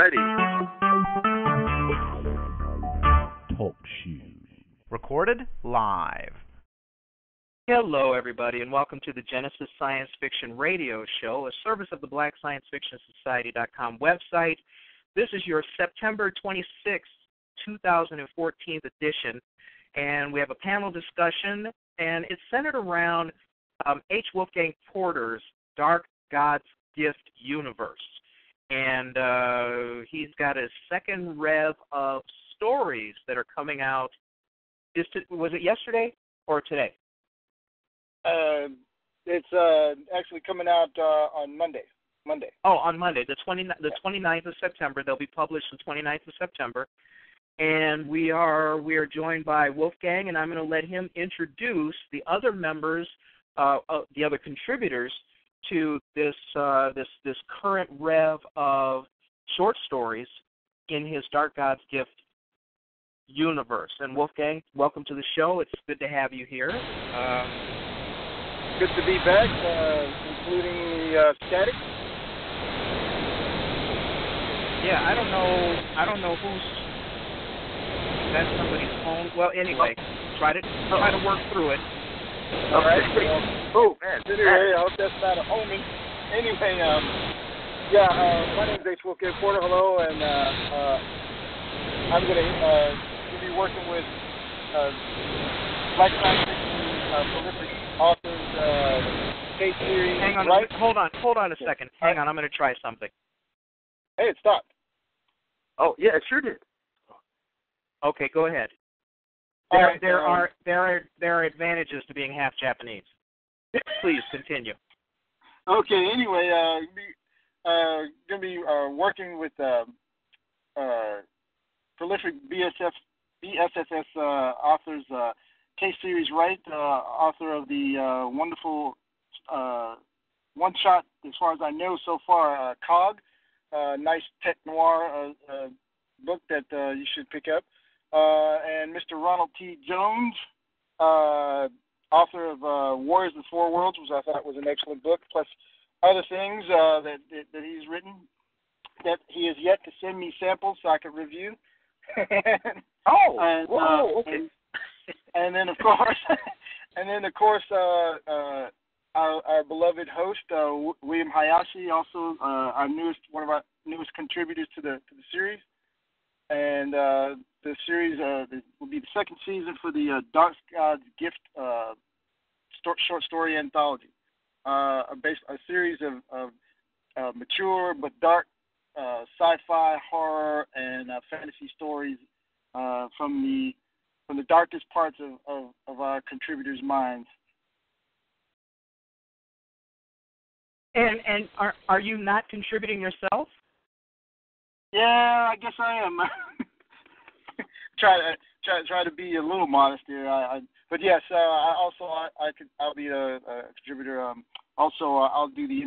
Ready. Talk shoes. Recorded live. Hello, everybody, and welcome to the Genesis Science Fiction Radio Show, a service of the Black Science Fiction Society.com website. This is your September 26th, 2014 edition, and we have a panel discussion, and it's centered around H. Wolfgang Porter's Dark God's Gift universe. And he's got a second rev of stories that are coming out. Was it yesterday or today? It's actually coming out on Monday. Oh, on Monday, the 29th of September. They'll be published on the 29th of September. And we are joined by Wolfgang, and I'm going to let him introduce the other members, the other contributors to this current rev of short stories in his Dark God's Gift universe. And Wolfgang, welcome to the show. It's good to have you here. Good to be back, including the static. Yeah, I don't know who's that's somebody's phone. Well, anyway, try to work through it. All right. Anyway, I hope that's not a omen. Anyway, my name is H. Wolfgang Porter. Hello, and I'm going to be working with Black Science Fiction prolific authors, K-Series. Hang on, right? hold on a second. Hang on, I'm going to try something. Hey, it stopped. Oh, yeah, it sure did. Okay, go ahead. There are advantages to being half Japanese. Please continue. Okay. Anyway, going to be working with prolific BSFS authors, K-Series Wright, author of the wonderful one-shot, as far as I know so far, COG, nice tech noir book that you should pick up. And Mr. Ronald T. Jones, author of Warriors of the Four Worlds, which I thought was an excellent book, plus other things that he's written that he has yet to send me samples so I can review. Okay. And then of course, our beloved host William Hayashi, also one of our newest contributors to the series. And the series will be the second season for the Dark God's Gift short story anthology, a series of mature but dark sci-fi, horror, and fantasy stories from the darkest parts of our contributors' minds. And are you not contributing yourself? Yeah, I guess I am. Try to be a little modest here. But yes, I'll be a contributor. Also, I'll do the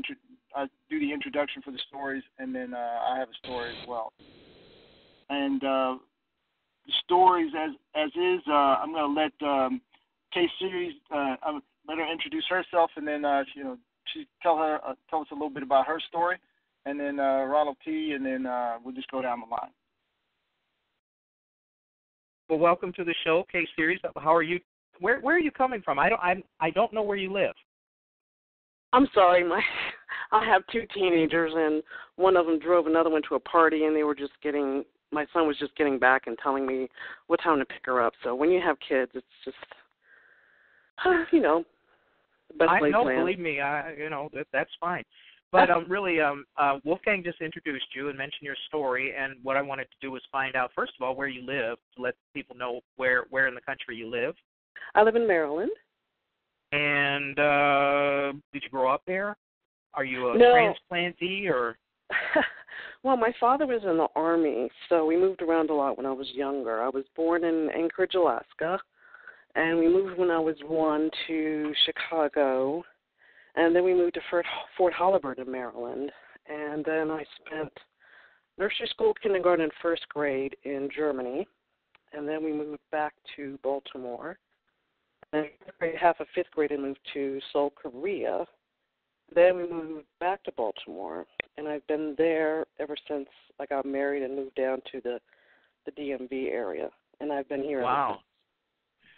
introduction for the stories, and then I have a story as well. And the stories as is, I'm going to let K-Series. Let her introduce herself, and then she tell us a little bit about her story. And then Ronald T., and then we'll just go down the line. Well, welcome to the show, K-Series. How are you? Where are you coming from? I don't know where you live. I'm sorry, I have two teenagers, and one of them drove another one to a party, and my son was just getting back and telling me what time to pick her up. So when you have kids, it's just, the best I place know, land. believe me, that's fine. But really, Wolfgang just introduced you and mentioned your story, and what I wanted to do was find out, first of all, where you live, to let people know where in the country you live. I live in Maryland. And did you grow up there? Are you a transplantee or? Well, my father was in the Army, so we moved around a lot when I was younger. I was born in Anchorage, Alaska, and we moved when I was 1 to Chicago. And then we moved to Fort Hollywood in Maryland. And then I spent nursery school, kindergarten, and first grade in Germany. And then we moved back to Baltimore. And half of fifth grade I moved to Seoul, Korea. then we moved back to Baltimore, and I've been there ever since I got married and moved down to the DMV area, and I've been here. Wow.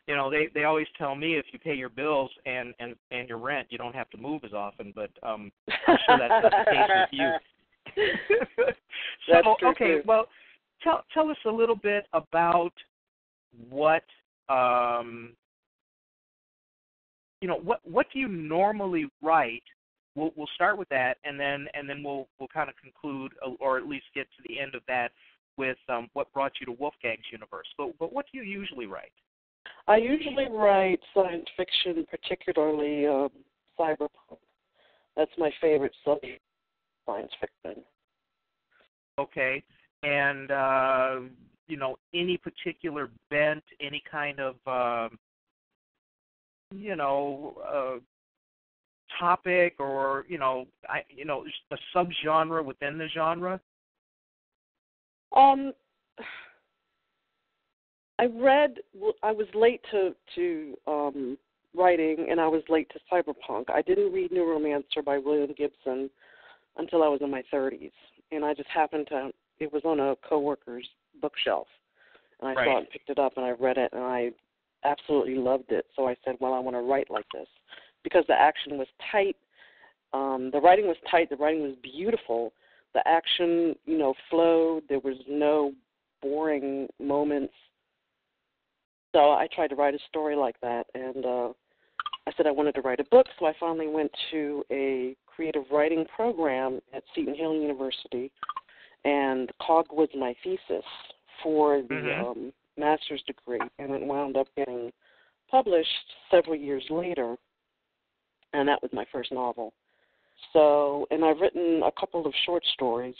You know, they always tell me if you pay your bills and your rent, you don't have to move as often, but I'm sure that's not the case with you. That's true, okay, too. well, tell us a little bit about what what do you normally write? We'll start with that, and then we'll kind of conclude, or at least get to the end of that with what brought you to Wolfgang's universe. But what do you usually write? I usually write science fiction, particularly cyberpunk. That's my favorite subject, science fiction. Okay, and any particular bent, any kind of topic, or a subgenre within the genre? I was late to writing, and I was late to cyberpunk. I didn't read Neuromancer by William Gibson until I was in my 30s, and I just happened to, it was on a coworker's bookshelf, and I saw it and picked it up, and I read it, and I absolutely loved it. So I said, well, I want to write like this, because the action was tight, the writing was tight, the writing was beautiful, the action, flowed, there was no boring moments. So I tried to write a story like that, and I said I wanted to write a book, so I finally went to a creative writing program at Seton Hill University, and COG was my thesis for the master's degree, and it wound up getting published several years later, and that was my first novel. So, and I've written a couple of short stories.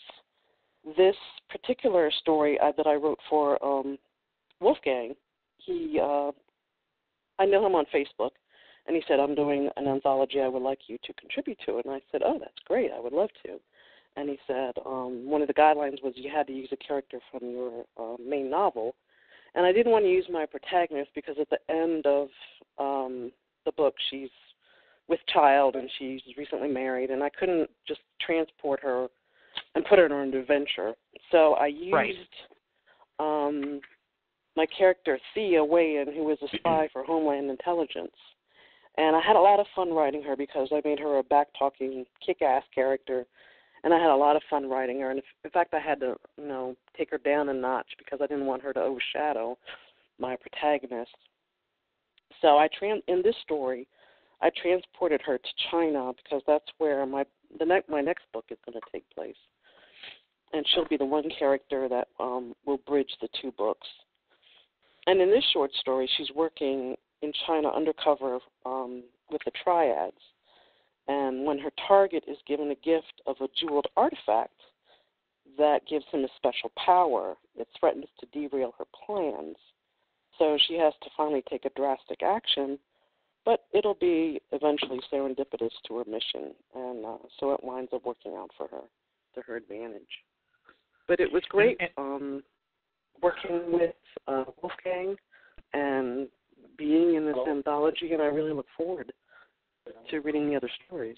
This particular story that I wrote for Wolfgang, I know him on Facebook, and he said, I'm doing an anthology, I would like you to contribute to it. And I said, oh, that's great, I would love to. And he said, one of the guidelines was you had to use a character from your main novel. And I didn't want to use my protagonist because at the end of the book, she's with child and she's recently married, and I couldn't just transport her and put her on an adventure. So I used my character, Thea Wayan, who was a spy for Homeland Intelligence. And I had a lot of fun writing her because I made her a back-talking, kick-ass character, and I had a lot of fun writing her. And in fact, I had to, take her down a notch because I didn't want her to overshadow my protagonist. So in this story, I transported her to China because that's where my next book is going to take place. And she'll be the one character that will bridge the two books. And in this short story, she's working in China undercover with the triads. And when her target is given a gift of a jeweled artifact that gives him a special power, it threatens to derail her plans. So she has to finally take a drastic action, but it'll be eventually serendipitous to her mission. And so it winds up working out for her, to her advantage. But it was great working with Wolfgang and being in this anthology, and I really look forward to reading the other stories.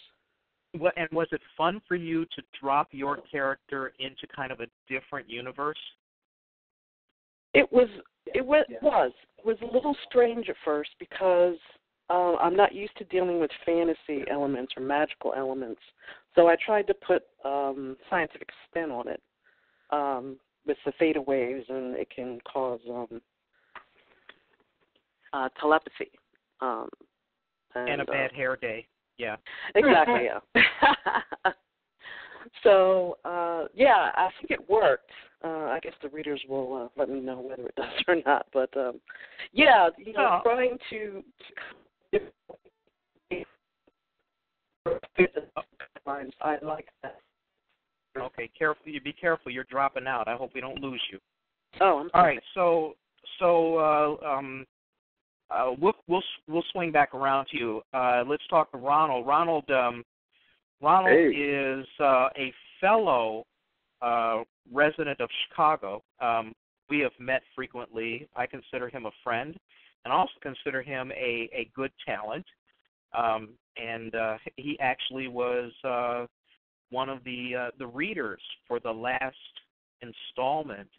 And was it fun for you to drop your character into kind of a different universe? It was a little strange at first because I'm not used to dealing with fantasy elements or magical elements. So I tried to put scientific spin on it with the theta waves, and it can cause telepathy. And a bad hair day. Yeah. Exactly, yeah. So, I think it worked. I guess the readers will let me know whether it does or not. But, trying to I like that. Okay, careful. You be careful. You're dropping out. I hope we don't lose you. Oh, I'm sorry. All right. So we'll swing back around to you. Let's talk to Ronald. Ronald is a fellow resident of Chicago. We have met frequently. I consider him a friend, and also consider him a good talent. and he actually was one of the readers for the last installment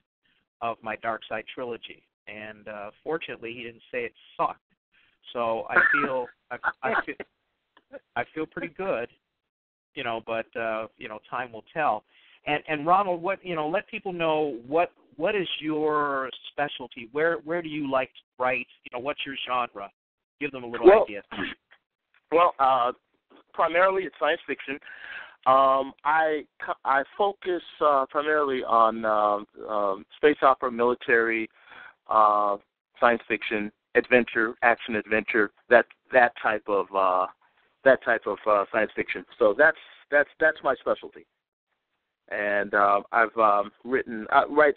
of my Dark Side trilogy. And fortunately, he didn't say it sucked. So I feel pretty good, but time will tell. And Ronald, let people know what is your specialty? Where do you like to write? What's your genre? Give them a little idea. Well, primarily it's science fiction. I focus primarily on space opera, military, science fiction, adventure, action adventure, that type of science fiction. So that's my specialty. And I've written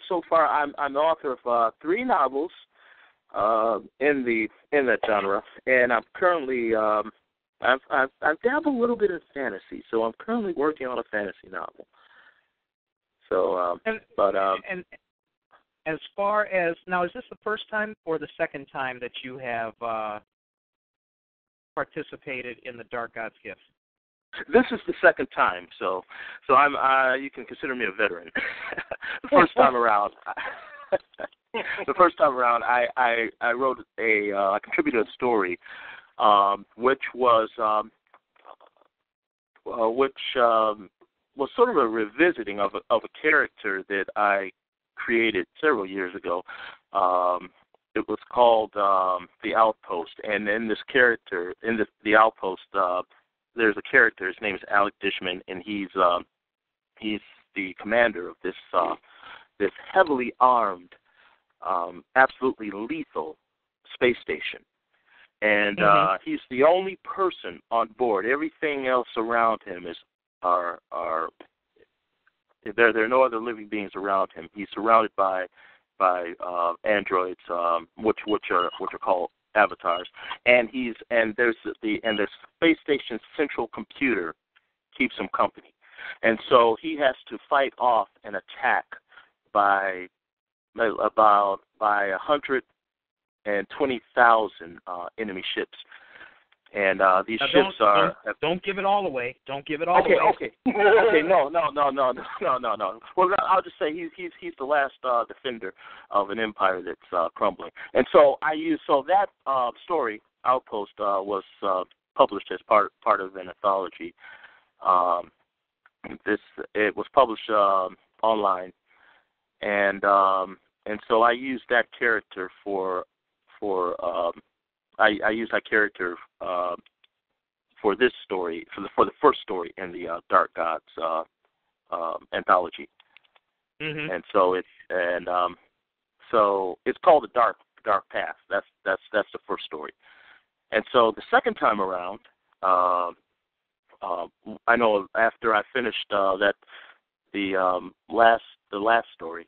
so far. I'm the author of 3 novels in that genre, and I'm currently I've dabbled a little bit in fantasy, so I'm currently working on a fantasy novel. So, and as far as now, is this the first time or the second time that you have participated in the Dark God's Gift? This is the second time, so I'm you can consider me a veteran. The first time around, I wrote I contributed a story, which was sort of a revisiting of a character that I created several years ago. It was called The Outpost, and in this character, in the Outpost, there's a character. His name is Alec Dishman, and he's the commander of this heavily armed, absolutely lethal space station. And he's the only person on board. Everything else around him are there are no other living beings around him. He's surrounded by androids, which are called avatars, and there's the space station's central computer keeps him company, and so he has to fight off an attack by 120,000 enemy ships. And these ships don't give it all away. Don't give it all away. Okay. No. Well, I'll just say he's the last defender of an empire that's crumbling. And so that story, Outpost, was published as part of an anthology. It was published online, and so I used that character I used that character for this story, for the first story in the Dark Gods anthology, and so it's called The Dark Path. That's the first story, and so the second time around, I know after I finished the last story,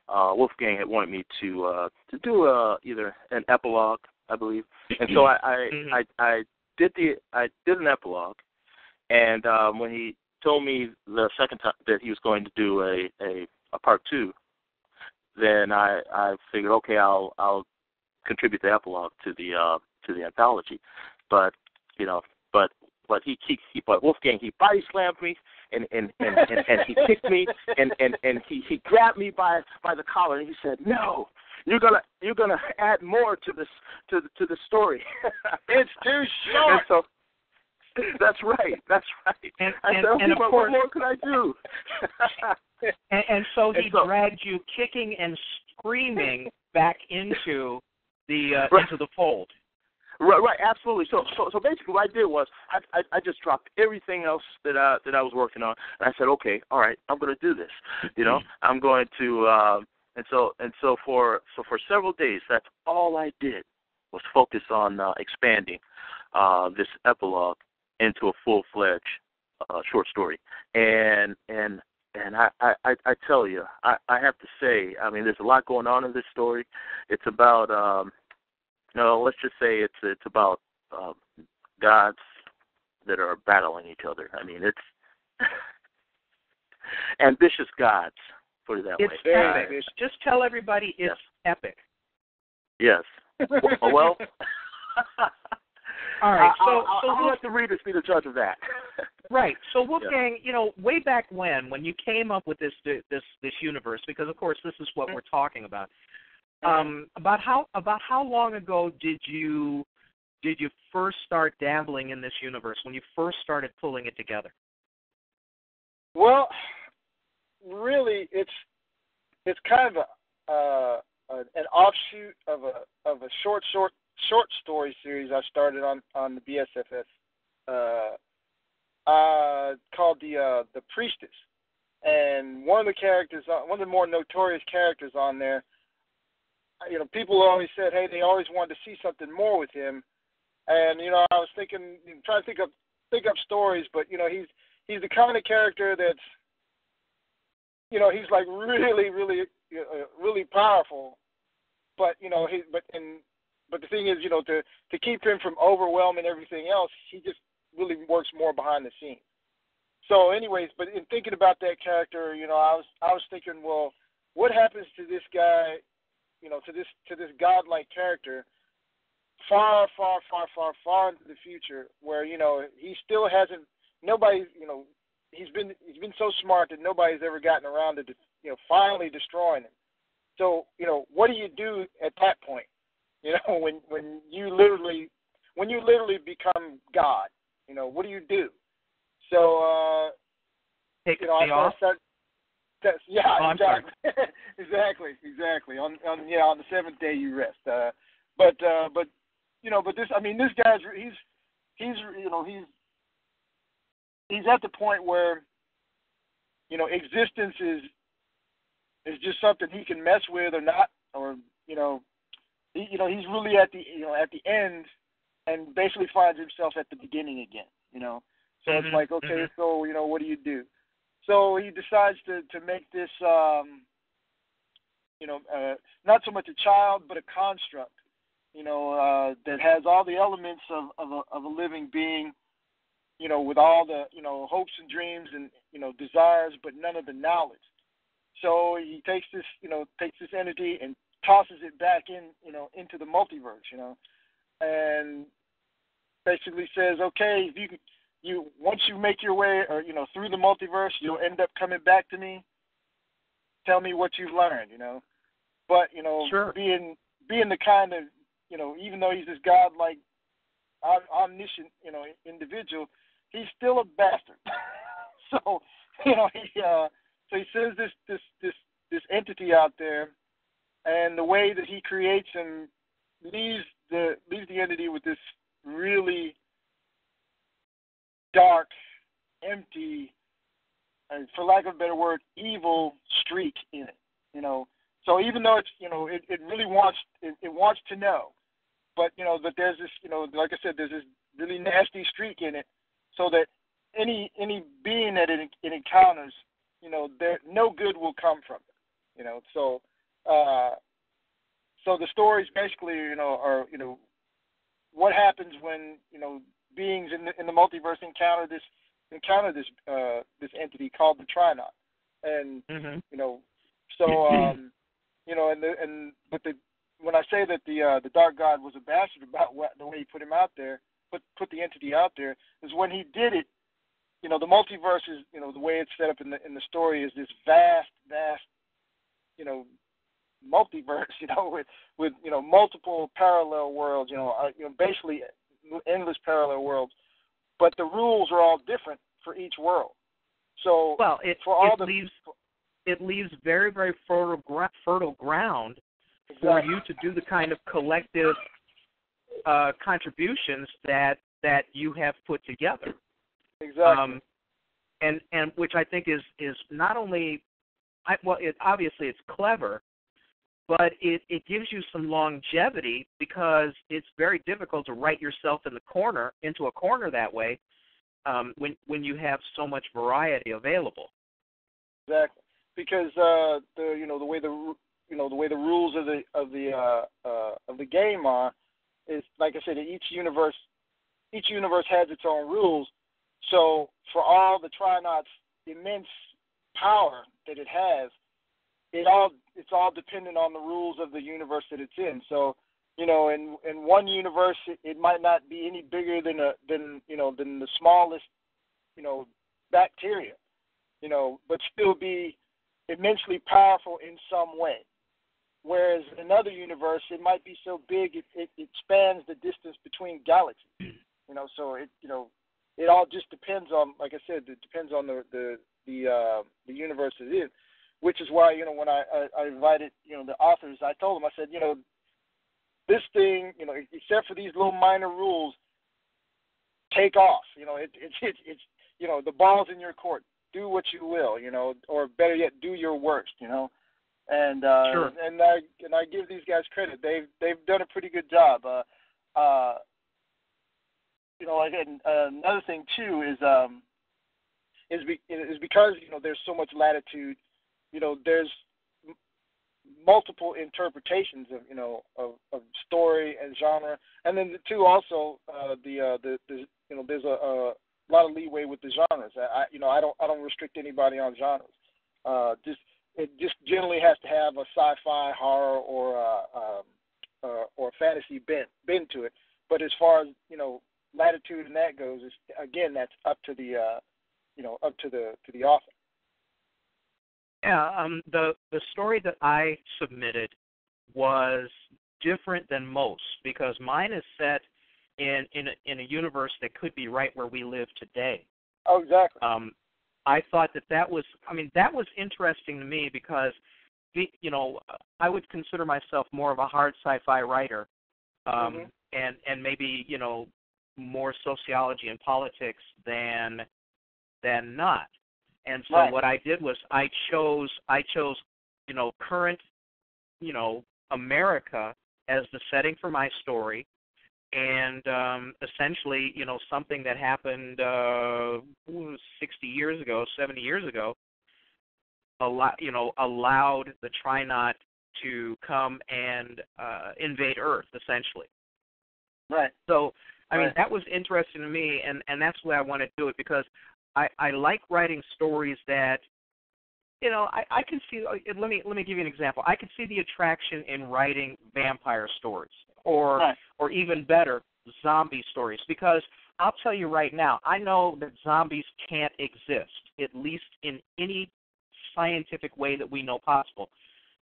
Wolfgang had wanted me to do either an epilogue, I believe, and so I did an epilogue, and when he told me the second time that he was going to do a part 2, then I figured, okay, I'll contribute the epilogue to the anthology, but Wolfgang, he body slammed me and he kicked me and he grabbed me by the collar and he said, "No, you're gonna add more to the story. It's too short." And so that's right. And of course, what more could I do? and so he dragged you kicking and screaming back into the fold. Right, absolutely. So basically, what I did was I just dropped everything else that I was working on, and I said, okay, all right, I'm going to do this. I'm going to, and so for several days, that's all I did was focus on expanding this epilogue into a full-fledged short story. And I tell you, I have to say, I mean, there's a lot going on in this story. It's about let's just say it's about gods that are battling each other. I mean, it's ambitious gods, put it that way. It's epic. Just tell everybody it's epic. Yes. Well, All right. I'll let the readers be the judge of that. Right. So Wolfgang, way back when you came up with this universe, because of course this is what we're talking about. About how long ago did you first start dabbling in this universe, when you first started pulling it together? Well, really, it's kind of an offshoot of a short story series I started on the BSFS called the Priestess, and one of the characters, one of the more notorious characters on there, people always said, hey, they always wanted to see something more with him, and I was trying to think up stories, but he's the kind of character that's he's like really, really, really powerful, but but the thing is, to keep him from overwhelming everything else, he just really works more behind the scenes. So, anyways, but in thinking about that character, I was thinking, well, what happens to this guy, to this godlike character, far, far, far, far, far into the future, where he still hasn't, nobody, he's been so smart that nobody's ever gotten around to finally destroying him. So what do you do at that point? When you literally become God, what do you do? So take the off. Exactly. exactly. On the seventh day you rest. But this, this guy's he's at the point where existence is just something he can mess with or not, or he's really at the end, and basically finds himself at the beginning again. So it's like, okay, so what do you do? So he decides to make this not so much a child but a construct, that has all the elements of a living being, with all the hopes and dreams and desires, but none of the knowledge. So he takes this entity and tosses it back into the multiverse, and basically says, okay, if you once you make your way through the multiverse, you'll end up coming back to me. Tell me what you've learned, But sure. being the kind of even though he's this godlike, omniscient individual, he's still a bastard. So he sends this entity out there, and the way that he creates him leaves the entity with this really dark, empty, and for lack of a better word, evil streak in it. So even though it's it really wants to know, but but there's this like I said, there's this really nasty streak in it, so that any being that it encounters, no good will come from it. So the stories basically are what happens when beings in the multiverse encounter this entity called the Trinaut, and when I say that the Dark God was a bastard about the way he put him out there, put the entity out there, is when he did it. The multiverse is the way it's set up in the story is this vast multiverse, with multiple parallel worlds, basically endless parallel worlds, but the rules are all different for each world. So it leaves very, very fertile ground for you to do the kind of collective contributions that you have put together. Exactly. And which I think is not only obviously it's clever, but it gives you some longevity, because it's very difficult to write yourself into a corner that way, when you have so much variety available. Exactly, because the way the rules of the game are is, like I said, each universe has its own rules. So for all the Trinaut's immense power that it has, it's all dependent on the rules of the universe that it's in. So, in one universe it might not be any bigger than the smallest, bacteria, but still be immensely powerful in some way. Whereas in another universe, it might be so big it spans the distance between galaxies. So it all just depends on, like I said, it depends on the universe it is, which is why when I invited the authors, I told them, I said, this thing, except for these little minor rules, take off. It's the ball's in your court. Do what you will, or better yet, do your worst, And sure. and I give these guys credit. They've done a pretty good job. Again, another thing too is because there's so much latitude. There's multiple interpretations of story and genre, and then also there's a lot of leeway with the genres. I don't restrict anybody on genres. It just generally has to have a sci-fi, horror, or fantasy bent to it. But as far as latitude and that goes, that's up to the author. Yeah, the story that I submitted was different than most because mine is set in a universe that could be right where we live today. Oh, exactly. I thought that was interesting to me because, I would consider myself more of a hard sci-fi writer, and maybe more sociology and politics than not. And so right. What I did was I chose current America as the setting for my story. And essentially, something that happened 60 years ago, 70 years ago, allowed the Trinot to come and invade Earth, essentially. Right. So, I mean, that was interesting to me, and that's why I want to do it because I like writing stories that, I can see. Let me give you an example. I can see the attraction in writing vampire stories. Or even better, zombie stories. Because I'll tell you right now, I know that zombies can't exist, at least in any scientific way that we know possible.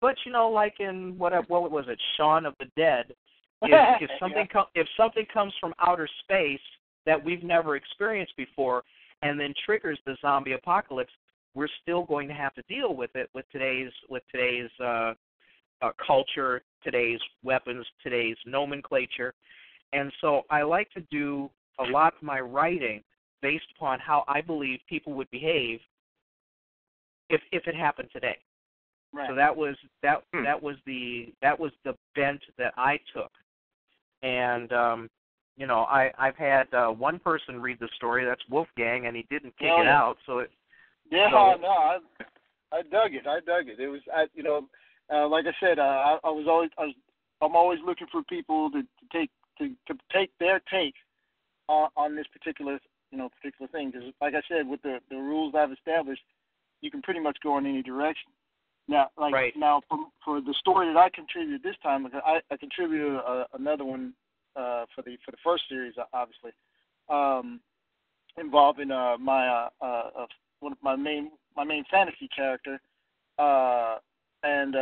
But like in what was it, Shaun of the Dead, if something comes from outer space that we've never experienced before, and then triggers the zombie apocalypse, we're still going to have to deal with it with today's culture, today's weapons, today's nomenclature. And so I like to do a lot of my writing based upon how I believe people would behave if it happened today. Right. So that was the bent that I took. And I've had one person read the story, that's Wolfgang, and he didn't kick it out. So I dug it. It was like I said, I'm always looking for people to take their take on this particular thing, because like I said, with the rules I've established, you can pretty much go in any direction. Now, now for the story that I contributed this time, I contributed another one for the first series, obviously, involving one of my main fantasy character. And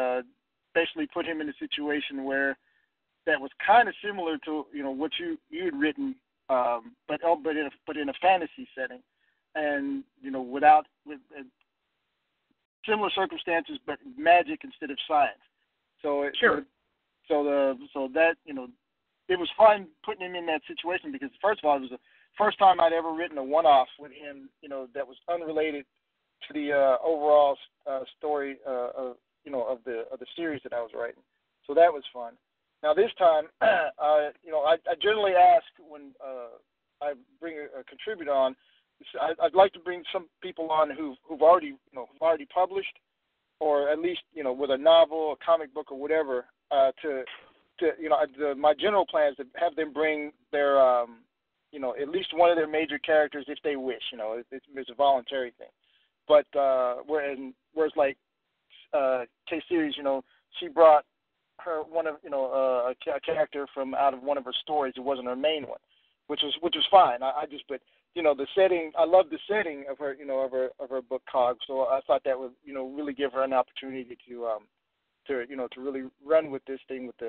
basically put him in a situation where that was kind of similar to what you had written, but in a fantasy setting, and with similar circumstances, but magic instead of science. So it was fun putting him in that situation because first of all, it was the first time I'd ever written a one-off with him, that was unrelated to the overall story of the series that I was writing. So that was fun. Now this time, I generally ask when I bring a contributor on, I'd like to bring some people on who've already published, or at least with a novel, a comic book, or whatever. My general plan is to have them bring their at least one of their major characters if they wish. It's a voluntary thing. But whereas like K-Series, she brought one of a character from out of one of her stories. It wasn't her main one, which was fine. But the setting. I love the setting of her of her book Cog. So I thought that would really give her an opportunity to really run with this thing with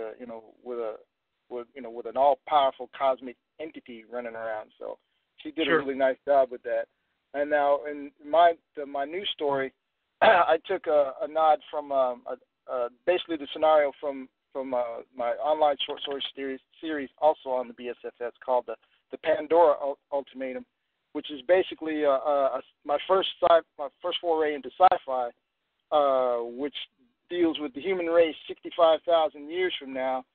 with an all powerful cosmic entity running around. So she did a really nice job with that. And now in my new story, I took a nod from basically the scenario from my online short story series also on the BSFS called the Pandora Ultimatum, which is basically my first foray into sci-fi, which deals with the human race 65,000 years from now,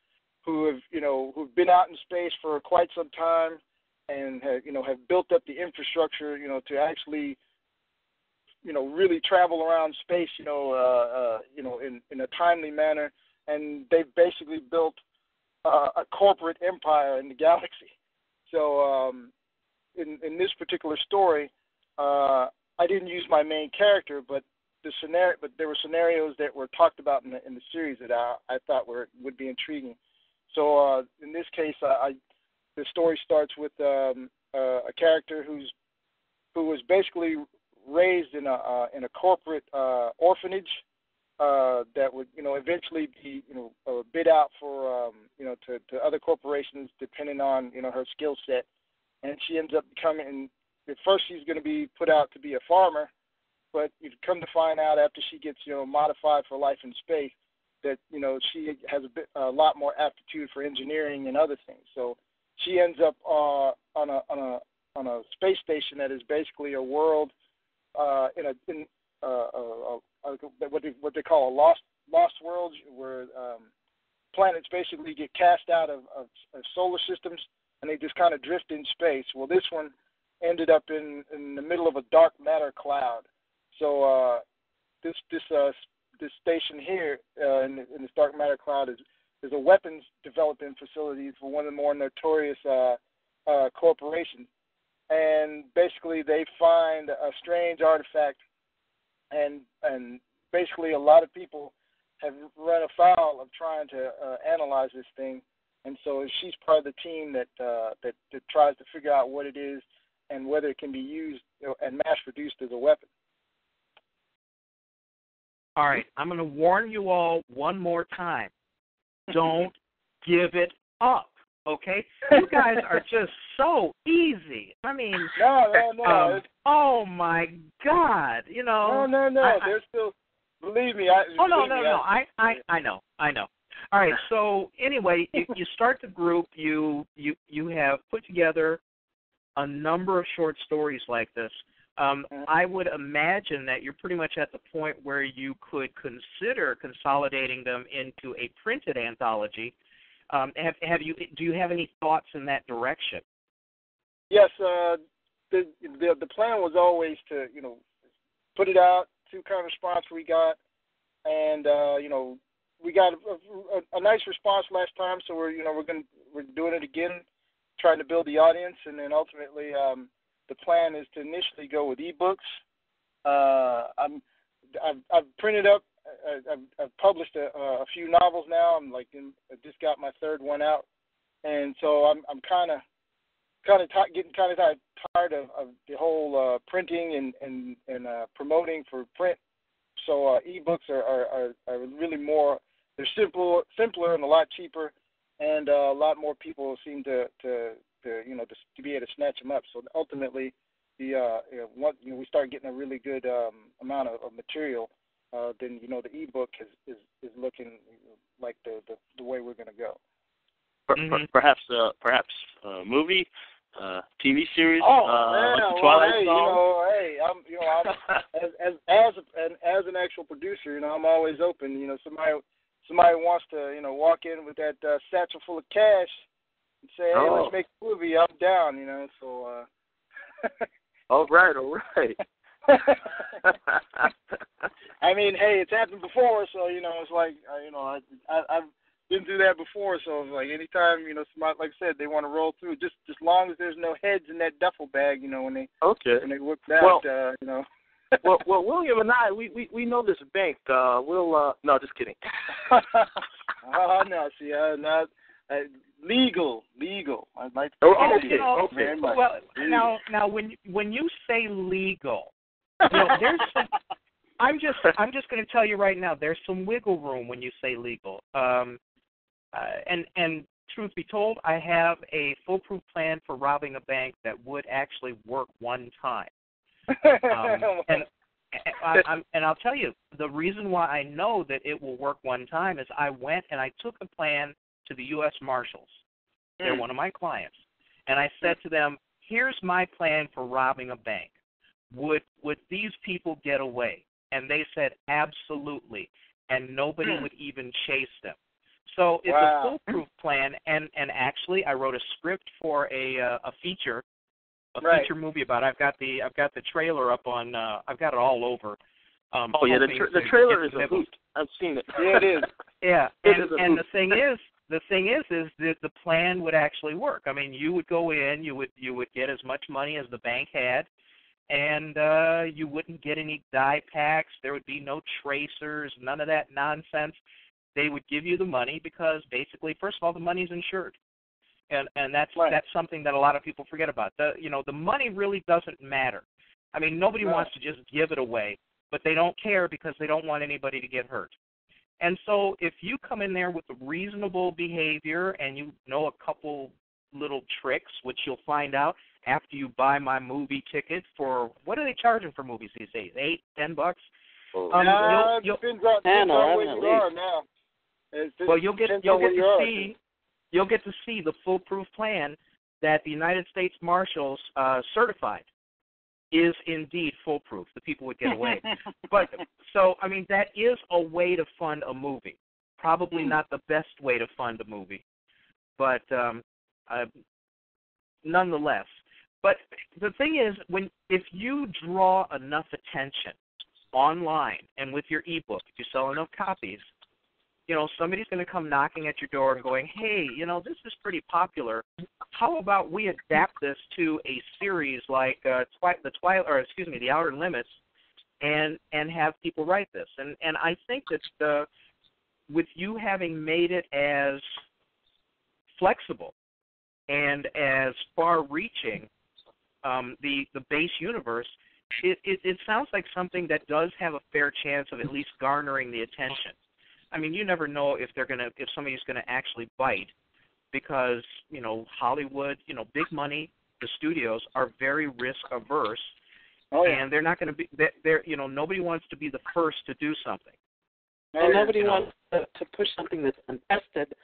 who've been out in space for quite some time and have built up the infrastructure to actually really travel around space in a timely manner, and they've basically built a corporate empire in the galaxy. So in this particular story, I didn't use my main character, but there were scenarios that were talked about in the series that I thought would be intriguing. So in this case, the story starts with a character who was basically raised in a corporate orphanage that would eventually be bid out for to other corporations depending on her skill set, and she ends up becoming. At first, she's going to be put out to be a farmer, but you come to find out after she gets modified for life in space that she has a lot more aptitude for engineering and other things. So she ends up on a space station that is basically a world in what they call a lost world, where planets basically get cast out of solar systems and they just kind of drift in space. Well, this one ended up in the middle of a dark matter cloud. So this station here in this dark matter cloud is a weapons development facility for one of the more notorious corporations. And basically they find a strange artifact, and basically a lot of people have run afoul of trying to analyze this thing. And so she's part of the team that tries to figure out what it is and whether it can be used and mass-produced as a weapon. All right, I'm going to warn you all one more time. Don't give it up, okay? You guys are just so easy. I mean, no. Oh my God, No. There's still. Believe me. No. I know. All right. So anyway, you start the group. You have put together a number of short stories like this. I would imagine that you're pretty much at the point where you could consider consolidating them into a printed anthology. Do you have any thoughts in that direction? Yes. The plan was always to put it out, see what kind of response we got, and we got a nice response last time, so we're doing it again, trying to build the audience, and then ultimately the plan is to initially go with ebooks. I've printed up, I've published a few novels now. I just got my third one out, and so I'm kind of getting tired of the whole printing and promoting for print. So ebooks are really more. They're simpler and a lot cheaper, and a lot more people seem to be able to snatch them up. So ultimately, once we start getting a really good amount of material, then the ebook is looking like the way we're going to go. Perhaps movie, TV series. Oh, Twilight Zone. I'm as an actual producer, I'm always open. Somebody wants to walk in with that satchel full of cash and say, hey, let's make a movie. I'm down. So. All right. I mean, hey, it's happened before, so it's like I've been through that before, so it's like anytime somebody, like I said, they want to roll through, just as long as there's no heads in that duffel bag, when they whip that, Well, William and I, we know this bank. No, just kidding. Oh no, see, not legal. I'd like to. Oh, okay, You know, okay. Very much. well, Legal. now, when you say legal, you know, there's some. I'm just going to tell you right now, there's some wiggle room when you say legal. And truth be told, I have a foolproof plan for robbing a bank that would actually work one time. And I'll tell you, the reason why I know that it will work one time is I went and I took a plan to the U.S. Marshals. They're one of my clients. And I said to them, here's my plan for robbing a bank. Would these people get away? And they said, absolutely. And nobody would even chase them. So it's a foolproof plan. And actually, I wrote a script for a feature. Feature movie about it. I've got the trailer up on. I've got it all over. The trailer is a hoot. I've seen it. Yeah, it is. Yeah, and the thing is that the plan would actually work. I mean, you would go in, you would get as much money as the bank had, and you wouldn't get any die packs. There would be no tracers, none of that nonsense. They would give you the money because basically, first of all, the money's insured. And that's something that a lot of people forget about. The money really doesn't matter. I mean, nobody wants to just give it away, but they don't care because they don't want anybody to get hurt. And so if you come in there with reasonable behavior and you know a couple little tricks, which you'll find out after you buy my movie ticket for, what are they charging for movies these days, $8-10? It depends on where you are now. Well, you'll get to see the foolproof plan that the United States Marshals certified is indeed foolproof. The people would get away. But so, I mean, that is a way to fund a movie. Probably not the best way to fund a movie, but nonetheless. But the thing is, if you draw enough attention online and with your ebook, if you sell enough copies, you know, somebody's going to come knocking at your door and going, hey, you know, this is pretty popular. How about we adapt this to a series like The Outer Limits, and have people write this? And I think that with you having made it as flexible and as far-reaching, the base universe, it sounds like something that does have a fair chance of at least garnering the attention. I mean, you never know if somebody's going to actually bite, because, you know, Hollywood, you know, big money, the studios are very risk averse, and they're not going to be. Nobody wants to be the first to do something. And nobody wants to push something that's untested.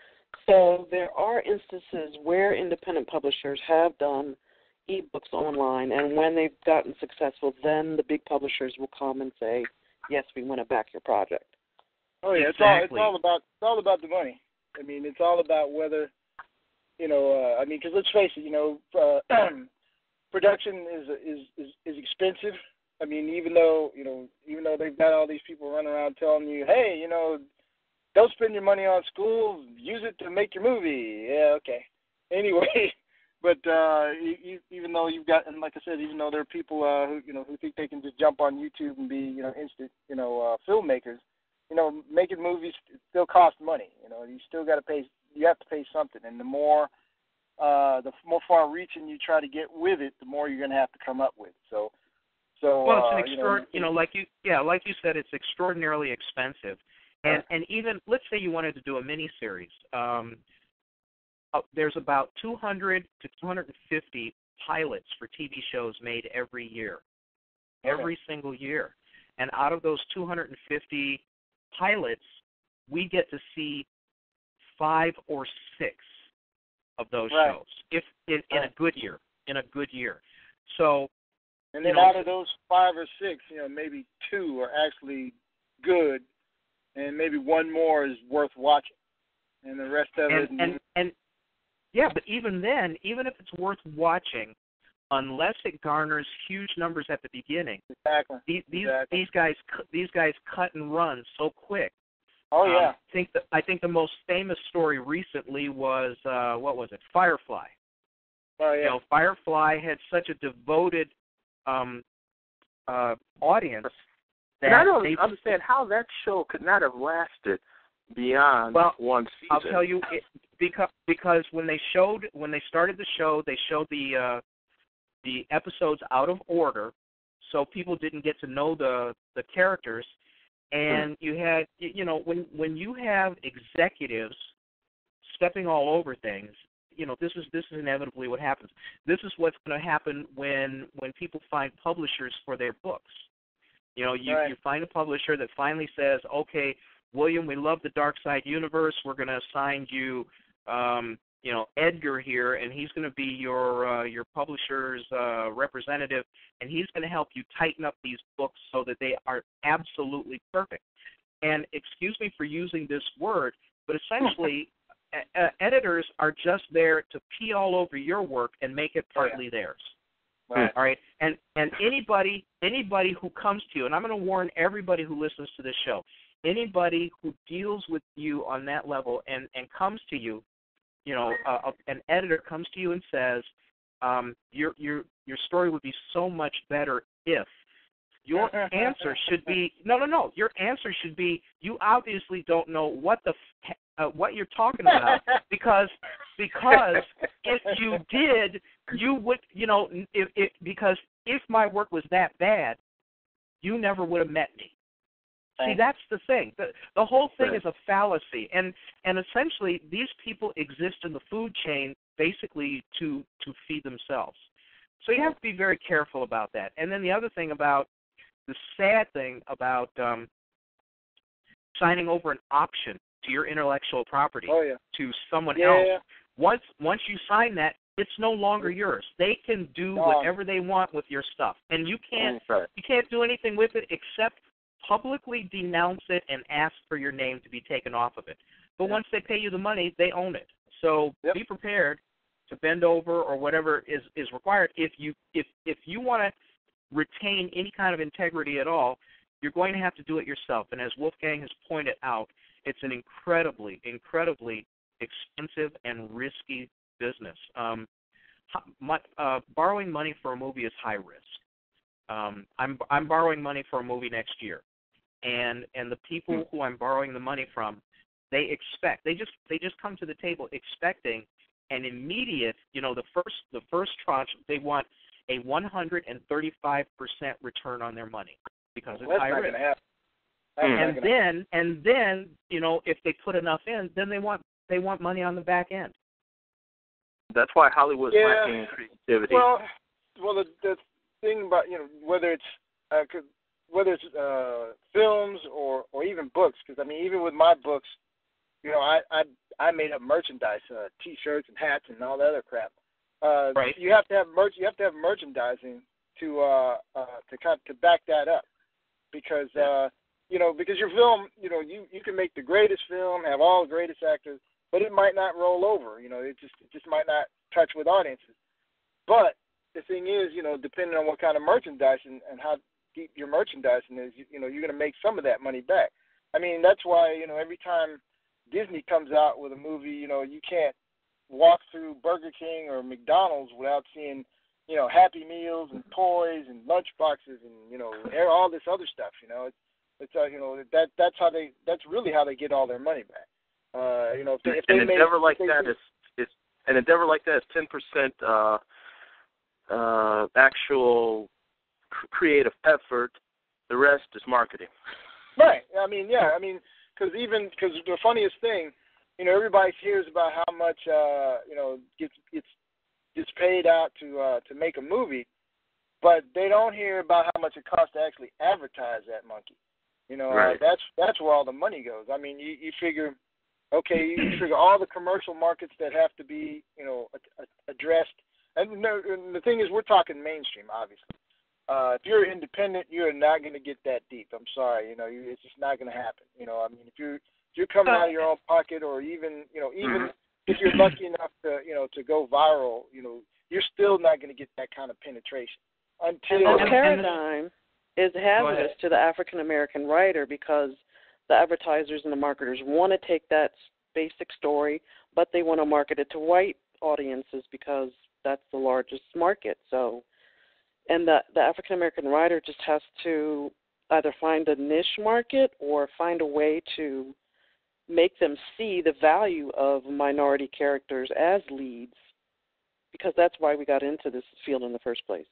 So there are instances where independent publishers have done ebooks online, and when they've gotten successful, then the big publishers will come and say, yes, we want to back your project. Oh yeah, exactly. It's all about the money. I mean, it's all about whether, I mean, because let's face it, production is expensive. I mean, even though they've got all these people running around telling you, hey, don't spend your money on school, use it to make your movie. Yeah, okay. Anyway, but even though you've got, and like I said, even though there are people who think they can just jump on YouTube and be instant filmmakers. Making movies still costs money. You still got to pay. You have to pay something, and the more far-reaching you try to get with it, the more you're going to have to come up with. So well, it's an like you said, it's extraordinarily expensive, and even let's say you wanted to do a miniseries. There's about 200 to 250 pilots for TV shows made every year, every single year, and out of those 250 pilots, we get to see 5 or 6 of those shows, if in a good year. So, and then out of those 5 or 6, maybe 2 are actually good, and maybe one more is worth watching, and the rest of it. And yeah, but even then, even if it's worth watching, unless it garners huge numbers at the beginning, these guys cut and run so quick. Oh yeah. I think the most famous story recently was what was it? Firefly. Oh yeah. Firefly had such a devoted audience that and I don't understand how that show could not have lasted beyond one season. I'll tell you, because when they started the show, they showed the episodes out of order, so people didn't get to know the characters. And you had, when you have executives stepping all over things, this is inevitably what happens. This is what's going to happen when people find publishers for their books. You find a publisher that finally says, okay, William, we love the Dark Side universe. We're going to assign you, Edgar here, and he's going to be your publisher's representative, and he's going to help you tighten up these books so that they are absolutely perfect. And excuse me for using this word, but essentially, editors are just there to pee all over your work and make it partly theirs. Right. All right, and anybody who comes to you, and I'm going to warn everybody who listens to this show, anybody who deals with you on that level and comes to you, an editor comes to you and says, your story would be so much better if. Your answer should be no. Your answer should be, you obviously don't know what you're talking about because if you did, you would, because if my work was that bad, you never would have met me. See, that's the thing. The whole thing is a fallacy, and essentially these people exist in the food chain basically to feed themselves. So you have to be very careful about that. And then the other thing the sad thing about signing over an option to your intellectual property to someone else, once you sign that, it's no longer yours. They can do whatever they want with your stuff, and you can't do anything with it except publicly denounce it and ask for your name to be taken off of it. But once they pay you the money, they own it. So be prepared to bend over or whatever is required. If you want to retain any kind of integrity at all, you're going to have to do it yourself. And as Wolfgang has pointed out, it's an incredibly, incredibly expensive and risky business. Borrowing money for a movie is high risk. I'm borrowing money for a movie next year, and the people who I'm borrowing the money from, they just come to the table expecting an immediate, the first tranche, they want a 135% return on their money because it's high risk. And then if they put enough in, then they want money on the back end. That's why Hollywood's lacking in creativity. Well, the thing about whether it's films or even books, because even with my books, I made up merchandise, T-shirts and hats and all that other crap. Right. You have to have merchandising to back that up, because because your film, you can make the greatest film, have all the greatest actors, but it might not roll over. It just might not touch with audiences. But the thing is, depending on what kind of merchandise and how deep your merchandising is, you're going to make some of that money back. That's why every time Disney comes out with a movie, you can't walk through Burger King or McDonald's without seeing, Happy Meals and toys and lunch boxes and all this other stuff. That's really how they get all their money back. If an endeavor like that is 10% actual creative effort. The rest is marketing. Right. Because the funniest thing, everybody hears about how much gets paid out to make a movie, but they don't hear about how much it costs to actually advertise that monkey. Right. That's where all the money goes. You figure, you figure all the commercial markets that have to be, addressed. And the thing is, we're talking mainstream, obviously. If you're independent, you're not going to get that deep. I'm sorry, it's just not going to happen. If you're coming out of your own pocket, or even if you're lucky enough to go viral, you're still not going to get that kind of penetration until the paradigm is hazardous to the African American writer, because the advertisers and the marketers want to take that basic story, but they want to market it to white audiences because that's the largest market. So, and the African American writer just has to either find a niche market or find a way to make them see the value of minority characters as leads, because that's why we got into this field in the first place.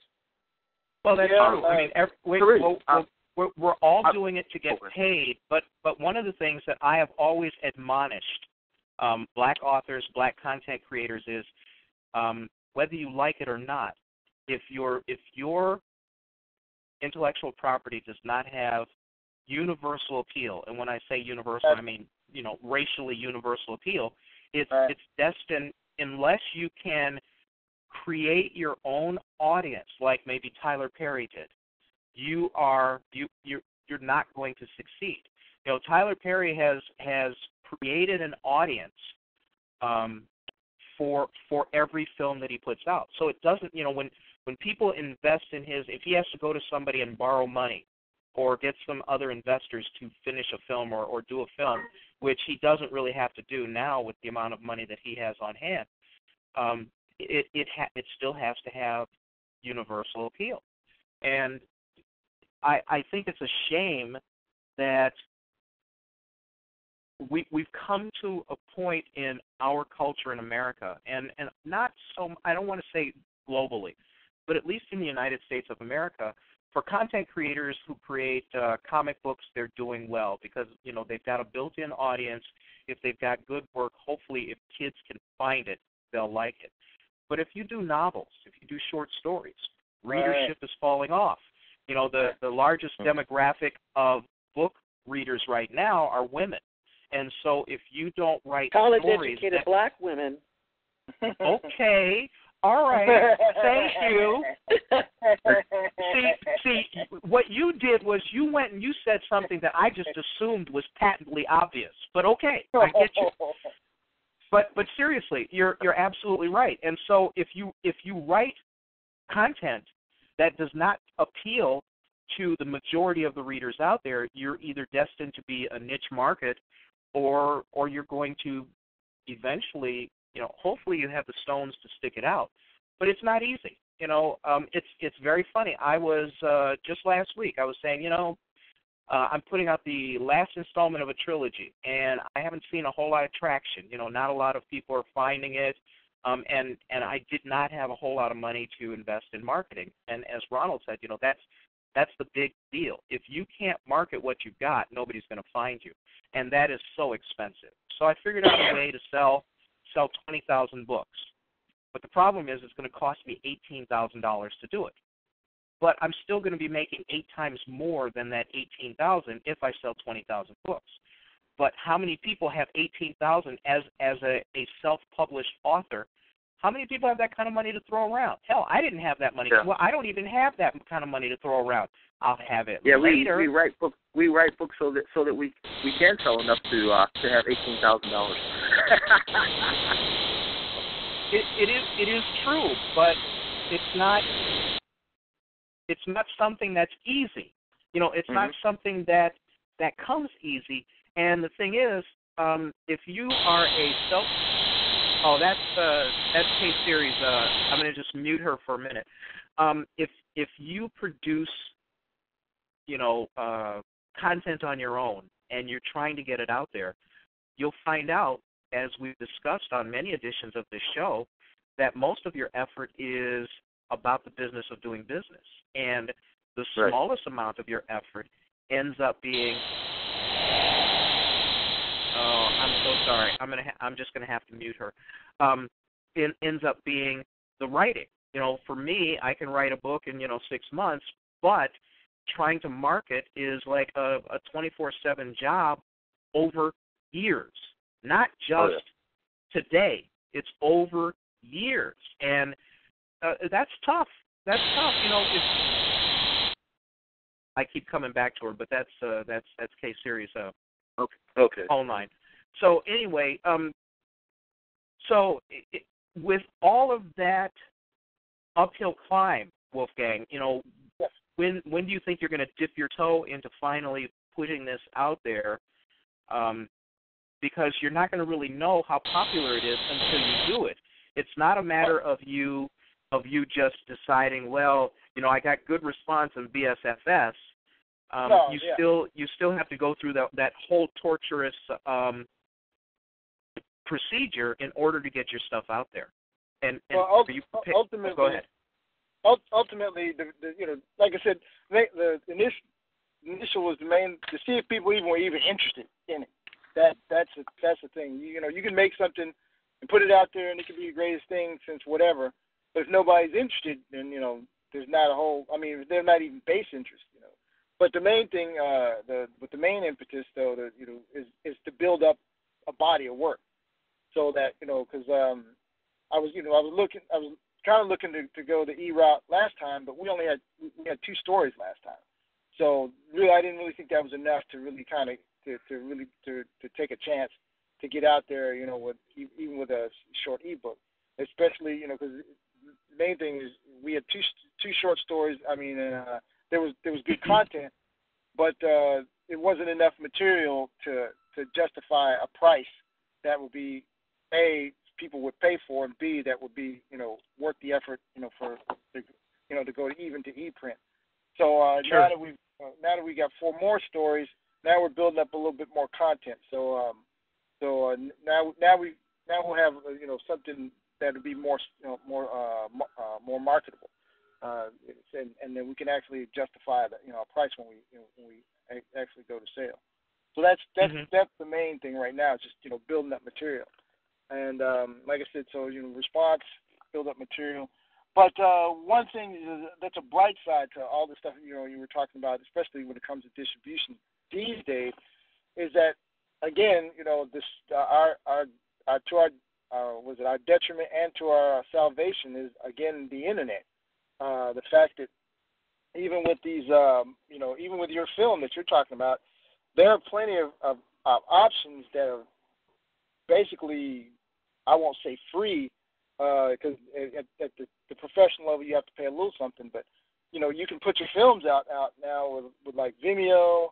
Well, that's true. I mean, we're all doing it to get paid, but one of the things that I have always admonished black authors, black content creators is whether you like it or not, if your intellectual property does not have universal appeal, and when I say universal, I mean, you know, racially universal appeal, it's destined, unless you can create your own audience like maybe Tyler Perry did, you're not going to succeed. You know, Tyler Perry has created an audience for every film that he puts out. So it doesn't, you know, when people invest in if he has to go to somebody and borrow money or get some other investors to finish a film or do a film, which he doesn't really have to do now with the amount of money that he has on hand, it still has to have universal appeal. And I think it's a shame that we've come to a point in our culture in America, and not so, I don't want to say globally, but at least in the United States of America, for content creators who create comic books, they're doing well because, you know, they've got a built-in audience. If they've got good work, hopefully if kids can find it, they'll like it. But if you do novels, if you do short stories, readership is falling off. You know, the largest demographic of book readers right now are women. And so if you don't write college-educated black women. Okay. All right. Thank you. See, what you did was you went and you said something that I just assumed was patently obvious. But okay, I get you. But seriously, you're absolutely right. And so if you write content that does not appeal to the majority of the readers out there, you're either destined to be a niche market, or you're going to eventually, you know, hopefully you have the stones to stick it out. But it's not easy. You know, it's very funny. I was just last week, I was saying, you know, I'm putting out the last installment of a trilogy, and I haven't seen a whole lot of traction. You know, not a lot of people are finding it, and I did not have a whole lot of money to invest in marketing. And as Ronald said, you know, that's the big deal. If you can't market what you've got, nobody's going to find you, and that is so expensive. So I figured out a way to sell 20,000 books. But the problem is it's going to cost me $18,000 to do it. But I'm still going to be making 8 times more than that $18,000 if I sell 20,000 books. But how many people have $18,000 as a self-published author? How many people have that kind of money to throw around? Hell, I didn't have that money. Yeah. Well, I don't even have that kind of money to throw around. I'll have it later. We write books. We write books so that we can sell enough to have $18,000. It is true, but it's not something that's easy. You know, it's not something that comes easy. And the thing is, if you are a that's K-Series. I'm going to just mute her for a minute. If you produce, you know, content on your own and you're trying to get it out there, you'll find out, as we've discussed on many editions of this show, that most of your effort is about the business of doing business. And the smallest amount of your effort ends up being, oh, I'm so sorry. I'm just gonna have to mute her. Ends up being the writing. You know, for me, I can write a book in 6 months, but trying to market is like a 24/7 job over years, not just today. It's over years, and that's tough. That's tough. You know, I keep coming back to her, but that's K-Series. Okay. Online. So anyway, with all of that uphill climb, Wolfgang, you know, when do you think you're going to dip your toe into finally putting this out there? Because you're not going to really know how popular it is until you do it. It's not a matter of you just deciding, well, you know, I got good response in BSFS. You still have to go through that whole torturous procedure in order to get your stuff out there. And ultimately, go ahead. Ultimately, like I said, the initial was the main to see if people were even interested in it. That's the thing. You can make something and put it out there, and it can be the greatest thing since whatever. But if nobody's interested, then there's not a whole. I mean, there's not even base interest. But the main thing, the main impetus though, is to build up a body of work, so that because I was kind of looking to go the E route last time, but we had 2 stories last time. So really, I didn't really think that was enough to really kind of to take a chance to get out there, even with a short ebook, especially because the main thing is we had two short stories. I mean, there was good content, but it wasn't enough material to justify a price that would be A, people would pay for, and B, that would be worth the effort for to go even to e-print. So sure. now that we got 4 more stories, now we're building up a little bit more content. So now we'll have something that would be more marketable, and then we can actually justify the a price when we actually go to sale. So that's the main thing right now. Is just building up material, and like I said, so response, build up material. But one thing that's a bright side to all the stuff you were talking about, especially when it comes to distribution these days, is that again this our detriment and to our salvation is again the internet. The fact that even with these even with your film that you're talking about, there are plenty of options that are basically, I won't say free, because at the professional level you have to pay a little something, but you can put your films out now with like Vimeo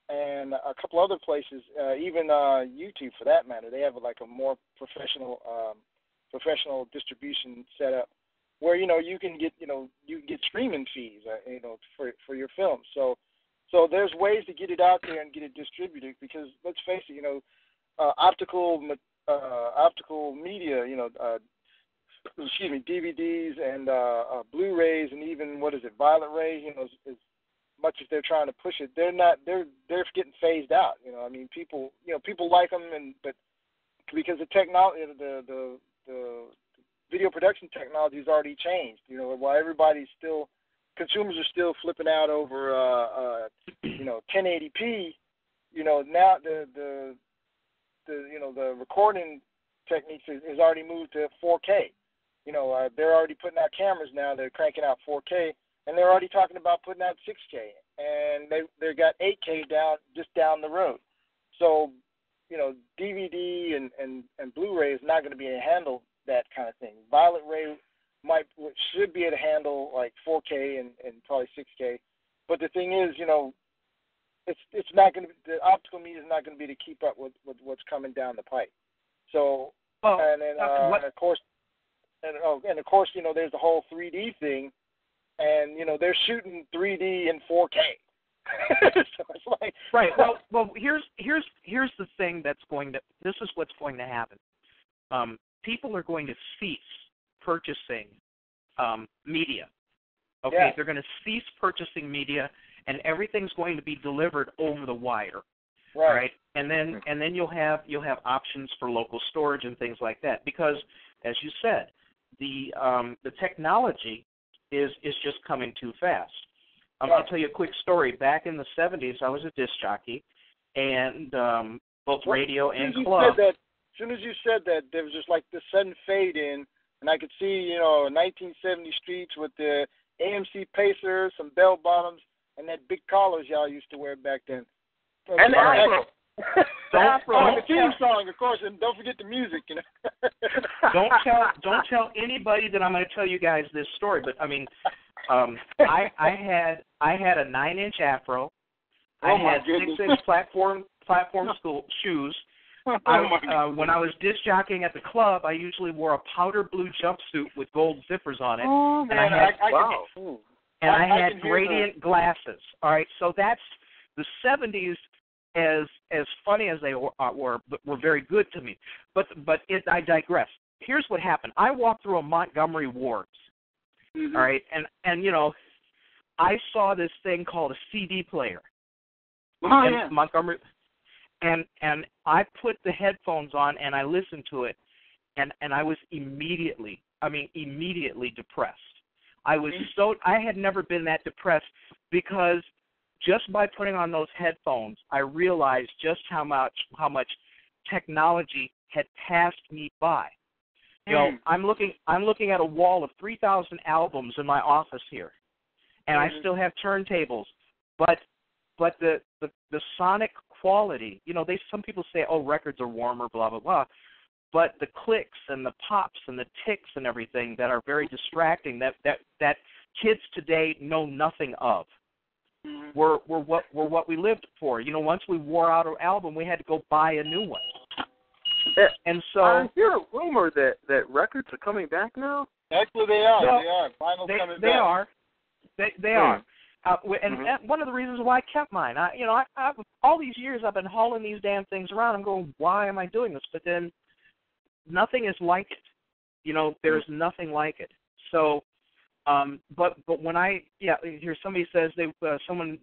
and a couple other places, even YouTube for that matter. They have like a more professional distribution setup where you can get streaming fees for your film. So there's ways to get it out there and get it distributed, because let's face it, optical media, DVDs and Blu-rays and even violet rays, as much as they're trying to push it, they're getting phased out. I mean, people like them, but because the technology, the video production technology has already changed. While consumers are still flipping out over 1080p. Now the recording techniques has already moved to 4K. They're already putting out cameras now. They're cranking out 4K, and they're already talking about putting out 6K, and they got 8K down the road. So, DVD and Blu-ray is not going to be able to handle that kind of thing. Violet ray should be able to handle like 4K and probably 6K, but the thing is, it's not going to. The optical media is not going to be able to keep up with what's coming down the pipe. So, and then of course, there's the whole 3D thing, and they're shooting 3D in 4K. So it's like right. Well, here's the thing that's going to. This is what's going to happen. People are going to cease purchasing media. Okay, yeah. They're going to cease purchasing media, and everything's going to be delivered over the wire. Right. And then you'll have options for local storage and things like that, because, as you said, the technology is just coming too fast. I'll tell you a quick story. Back in the 70s, I was a disc jockey, and both radio and club. As soon as you said that, there was just like this sudden fade in, and I could see 1970 streets with the AMC Pacers, some bell bottoms, and that big collars y'all used to wear back then. And the afro. The theme song, of course, and don't forget the music. Don't tell anybody that I'm going to tell you guys this story. But I mean, I had a 9-inch afro. I had 6-inch platform school shoes. When I was disc jockeying at the club, I usually wore a powder blue jumpsuit with gold zippers on it. Oh man, I had gradient glasses. All right, so that's the 70s. as funny as they were very good to me. But I digress. Here's what happened. I walked through a Montgomery Ward's, all right, and you know, I saw this thing called a CD player. Oh, in Montgomery, and I put the headphones on and I listened to it, and I was immediately depressed. I had never been that depressed, because just by putting on those headphones, I realized just how much technology had passed me by. You know, I'm looking at a wall of 3,000 albums in my office here, and I still have turntables, but the sonic quality, you know, some people say, oh, records are warmer, blah blah blah, but the clicks and the pops and the ticks and everything that are very distracting, that kids today know nothing of, were what we lived for. You know, once we wore out an album, we had to go buy a new one. And so I hear a rumor that records are coming back now. Actually, they are. Well, they are. Vinyl's coming they back. are. They are. And one of the reasons why I kept mine, I all these years I've been hauling these damn things around. I'm going, why am I doing this? But then nothing is like it. You know, there's nothing like it. So, but when here somebody says someone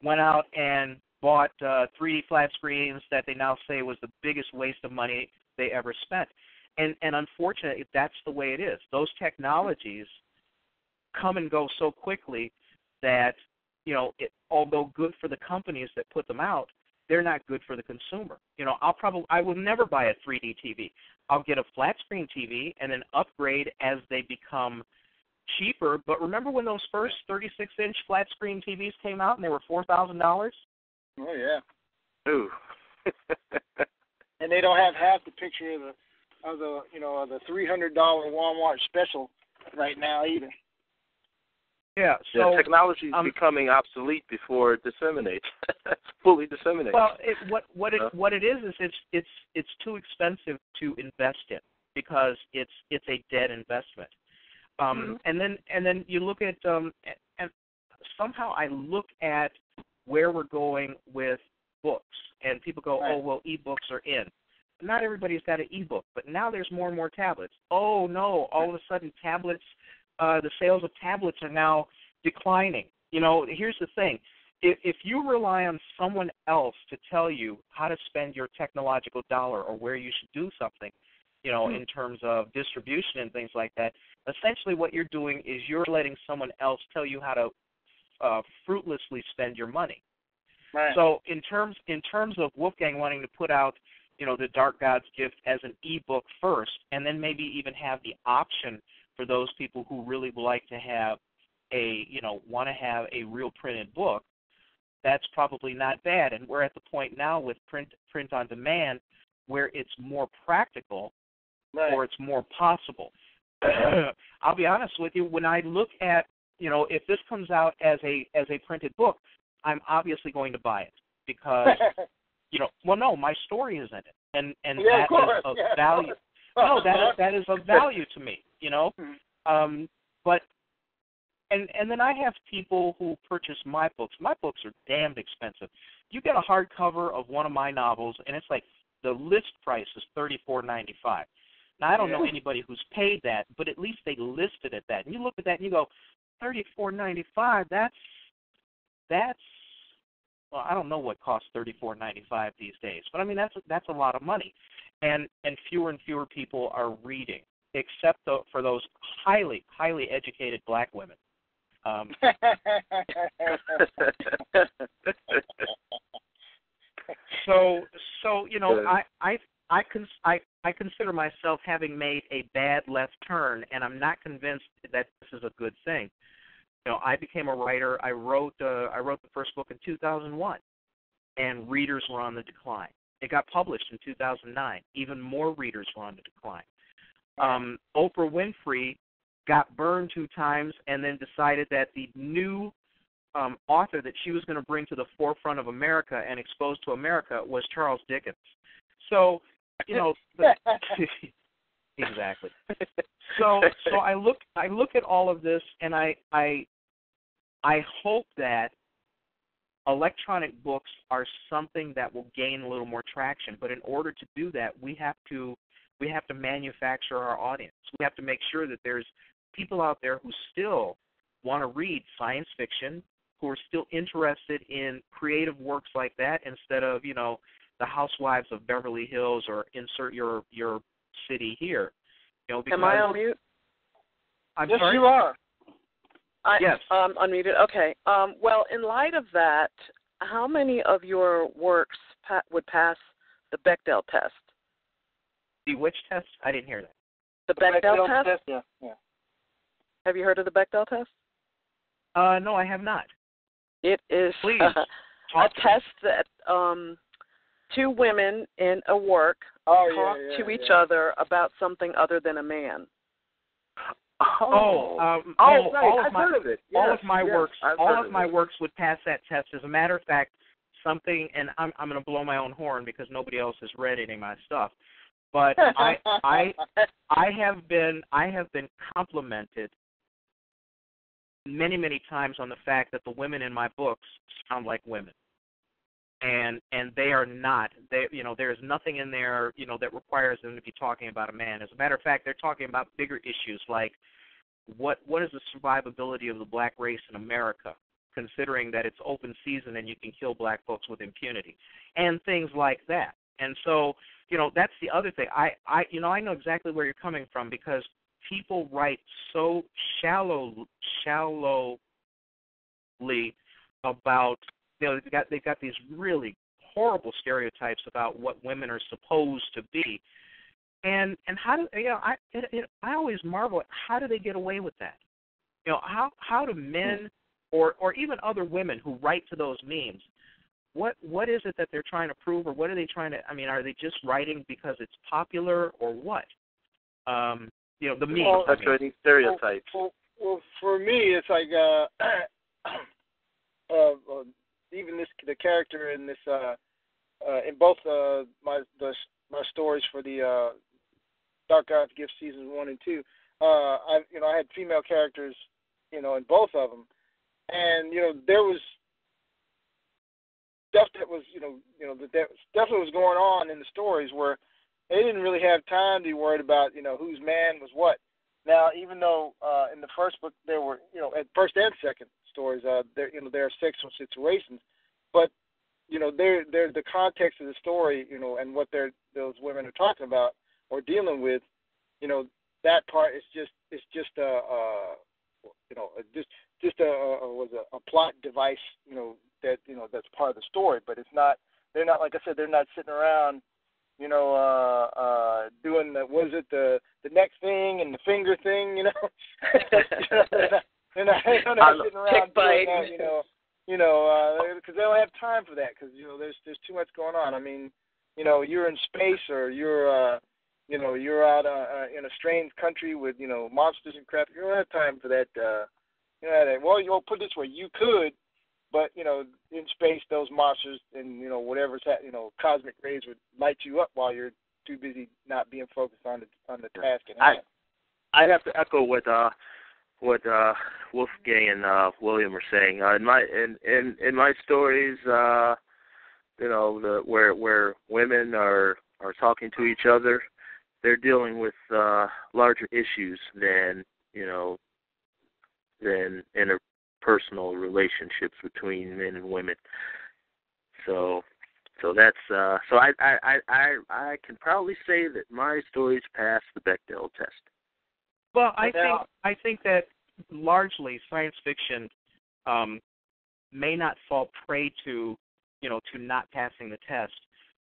went out and bought 3D flat screens that they now say was the biggest waste of money they ever spent. And unfortunately, that's the way it is. Those technologies come and go so quickly that, you know, although good for the companies that put them out, they're not good for the consumer. You know, I will never buy a 3D TV. I'll get a flat screen TV and then upgrade as they become cheaper. But remember when those first 36-inch flat screen TVs came out and they were $4,000? Oh yeah. Ooh. And they don't have half the picture of the $300 Walmart special right now either. Yeah. So technology is becoming obsolete before it disseminates, fully disseminates. Well, what it is it's too expensive to invest in, because it's a dead investment. And then you look at and somehow I look at where we're going with books, and people go, oh, well, e-books are in. Not everybody's got an e-book, but now there's more and more tablets. Oh, no, all of a sudden tablets, the sales of tablets are now declining. You know, here's the thing. If you rely on someone else to tell you how to spend your technological dollar or where you should do something, you know, in terms of distribution and things like that, essentially what you're doing is you're letting someone else tell you how to fruitlessly spend your money. Right. So in terms of Wolfgang wanting to put out, you know, the Dark God's Gift as an e-book first, and then maybe even have the option for those people who really would like to have want to have a real printed book, that's probably not bad. And we're at the point now with print on demand where it's more practical, or it's more possible. I'll be honest with you, when I look at, you know, if this comes out as a printed book, I'm obviously going to buy it, because, you know, well, no, my story is in it, and that is of value. No, that is of value to me, you know. But and then I have people who purchase my books. My books are damned expensive. You get a hardcover of one of my novels, and it's like the list price is $34.95. Now, I don't know anybody who's paid that, but at least they listed at that. And you look at that and you go, $34.95. That's well, I don't know what costs $34.95 these days, but I mean that's a lot of money, and fewer and fewer people are reading, except for those highly educated black women. So you know, I consider myself having made a bad left turn, and I'm not convinced that this is a good thing. You know, I became a writer. I wrote the first book in 2001, and readers were on the decline. It got published in 2009. Even more readers were on the decline. Oprah Winfrey got burned 2 times, and then decided that the new author that she was going to bring to the forefront of America and expose to America was Charles Dickens. So, you know, exactly. So I look at all of this, and I hope that electronic books are something that will gain a little more traction. But in order to do that, we have to manufacture our audience. We have to make sure that there's people out there who still want to read science fiction, who are still interested in creative works like that instead of, the Housewives of Beverly Hills or insert your city here. Because, am I on mute? I'm yes, sorry? you are. Yes. Unmuted. Okay. Well, in light of that, how many of your works would pass the Bechdel test? The which test? I didn't hear that. The Bechdel test? Yeah. Have you heard of the Bechdel test? No, I have not. It is Please, a test that two women in a work talk to each other about something other than a man. I've heard of it. All of my works works would pass that test. As a matter of fact, something, and I'm going to blow my own horn because nobody else has read any of my stuff. But I have been complimented many, many times on the fact that the women in my books sound like women. And they are not. There's nothing in there, that requires them to be talking about a man. As a matter of fact, they're talking about bigger issues like what is the survivability of the black race in America, considering that it's open season and you can kill black folks with impunity, and things like that. And so, that's the other thing. I know exactly where you're coming from because people write so shallowly about. They've got these really horrible stereotypes about what women are supposed to be, and how do I always marvel at how do they get away with that? How do men or even other women who write to those memes, what is it that they're trying to prove, or what are they trying to? I mean, are they just writing because it's popular, or what? The memes. Perpetuating stereotypes. Well, for me, it's like even the character in this in both my stories for the Dark God's Gift seasons 1 and 2, I had female characters, in both of them, and there was stuff that was that stuff that was going on in the stories where they didn't really have time to be worried about whose man was what. Now, even though in the first book there were at first and second stories there are sexual situations, but they're the context of the story and what those women are talking about or dealing with, that part is just a plot device that that's part of the story, but it's not. They're not, like I said, they're not sitting around doing the next thing and the finger thing, they're not sitting around doing that, because they don't have time for that, because there's too much going on. I mean, you're in space, or you're out in a strange country with monsters and crap. You don't have time for that. Well, you'll put it this way: you could, but in space, those monsters and whatever's cosmic rays would light you up while you're too busy not being focused on the task at hand. I have to echo what Wolfgang and William are saying. In my stories, where women are talking to each other, they're dealing with larger issues than interpersonal relationships between men and women. So that's so I can probably say that my stories pass the Bechdel test. Well, I think that largely science fiction may not fall prey to not passing the test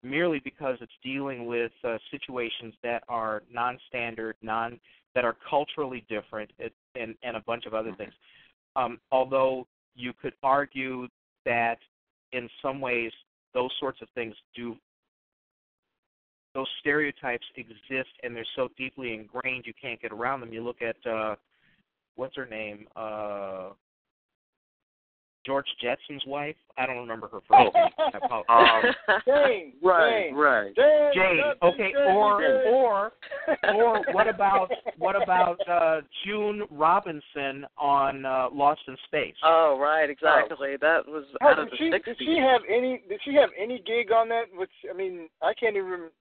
merely because it's dealing with situations that are non-standard, that are culturally different, and a bunch of other things. Although you could argue that in some ways those sorts of things those stereotypes exist, and they're so deeply ingrained you can't get around them. You look at what's her name? George Jetson's wife. I don't remember her first name. I apologize. Jane. Right. Jane. Okay. Or what about June Robinson on Lost in Space? Oh, right, exactly. That was out of the 60s. Did she have any gig on that? Which, I mean, I can't even.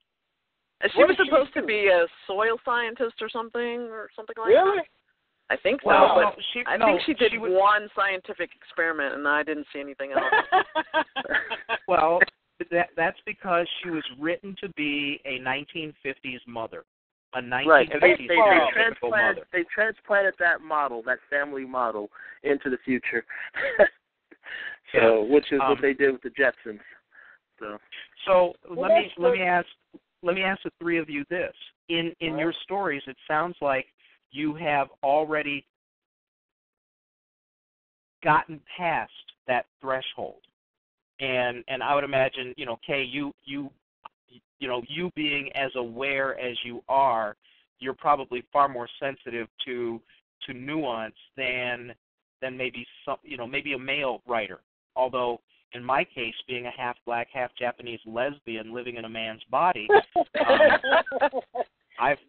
She was supposed to be a soil scientist or something like that. Really? I think so, well, but no, I think she did one scientific experiment, and I didn't see anything else. Well, that's because she was written to be a 1950s mother, a 1950s mother. They transplanted that model, that family model, into the future. Which is what they did with the Jetsons. So let me ask the three of you this: in your stories, it sounds like you have already gotten past that threshold, and I would imagine, Kay, you being as aware as you are, you're probably far more sensitive to nuance than maybe maybe a male writer. Although in my case, being a half black, half Japanese lesbian living in a man's body,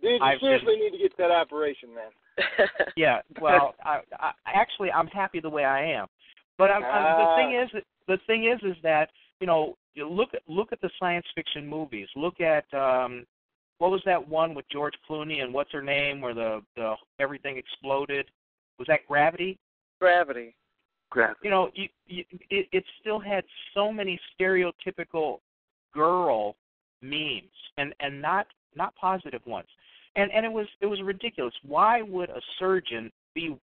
you seriously need to get that operation, man. Yeah, well, I'm happy the way I am, but the thing is that you look at the science fiction movies. Look at what was that one with George Clooney and what's her name, where the everything exploded? Was that Gravity? Gravity. It still had so many stereotypical girl memes and not positive ones. And it was ridiculous. Why would a surgeon be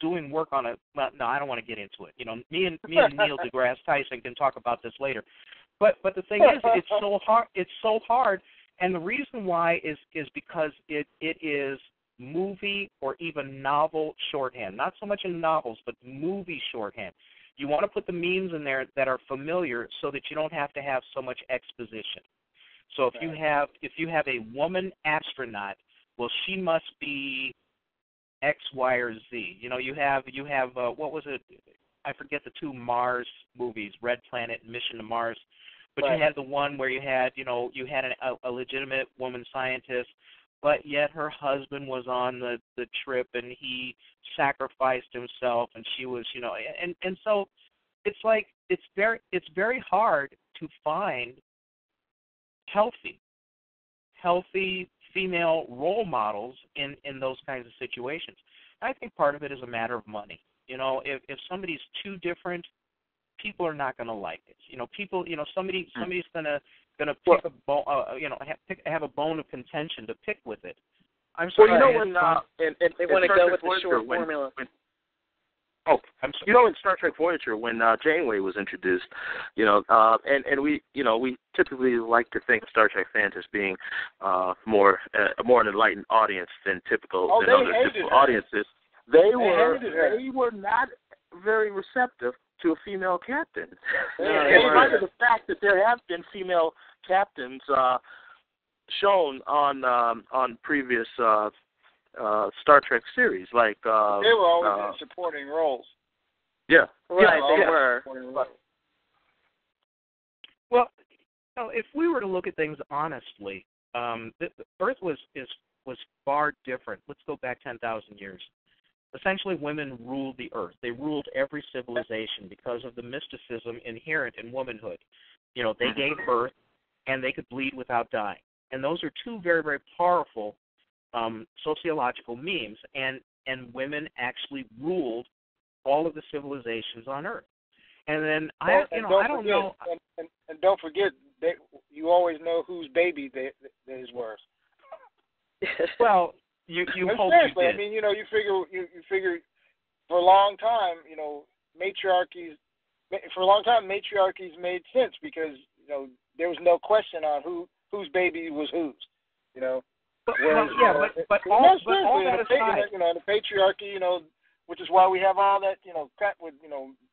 doing work on no, I don't want to get into it. Me and Neil deGrasse Tyson can talk about this later. But the thing is, it's so hard, and the reason why is because it is movie or even novel shorthand. Not so much in novels, but movie shorthand. You want to put the memes in there that are familiar so that you don't have to have so much exposition. So if you have a woman astronaut, well, she must be X, Y, or Z. You have what was it? I forget the two Mars movies, Red Planet and Mission to Mars. But you had the one where you had a legitimate woman scientist, but yet her husband was on the trip and he sacrificed himself, and she was, and so it's like it's very hard to find healthy female role models in those kinds of situations. I think part of it is a matter of money. If somebody's too different, people are not going to like it. Somebody's going to pick a bone, have a bone of contention to pick with it. I'm sorry. Well, when they want to go with the short formula. In Star Trek Voyager, when Janeway was introduced, and we typically like to think Star Trek fans as being more an enlightened audience than typical audiences. They were not very receptive to a female captain. In spite of the fact that there have been female captains shown on previous Star Trek series, like they were always in supporting roles. Yeah, right. They were. Well, if we were to look at things honestly, the Earth was far different. Let's go back 10,000 years. Essentially, women ruled the Earth. They ruled every civilization because of the mysticism inherent in womanhood. They gave birth, and they could bleed without dying. And those are two very, very powerful sociological memes, and women actually ruled all of the civilizations on Earth. And then I don't know. And don't forget, you always know whose baby that is worse. Well, you hope seriously, you did. I mean, you figure for a long time, matriarchies. For a long time, matriarchies made sense because there was no question on whose baby was whose. But all that aside, the patriarchy, which is why we have all that, crap with,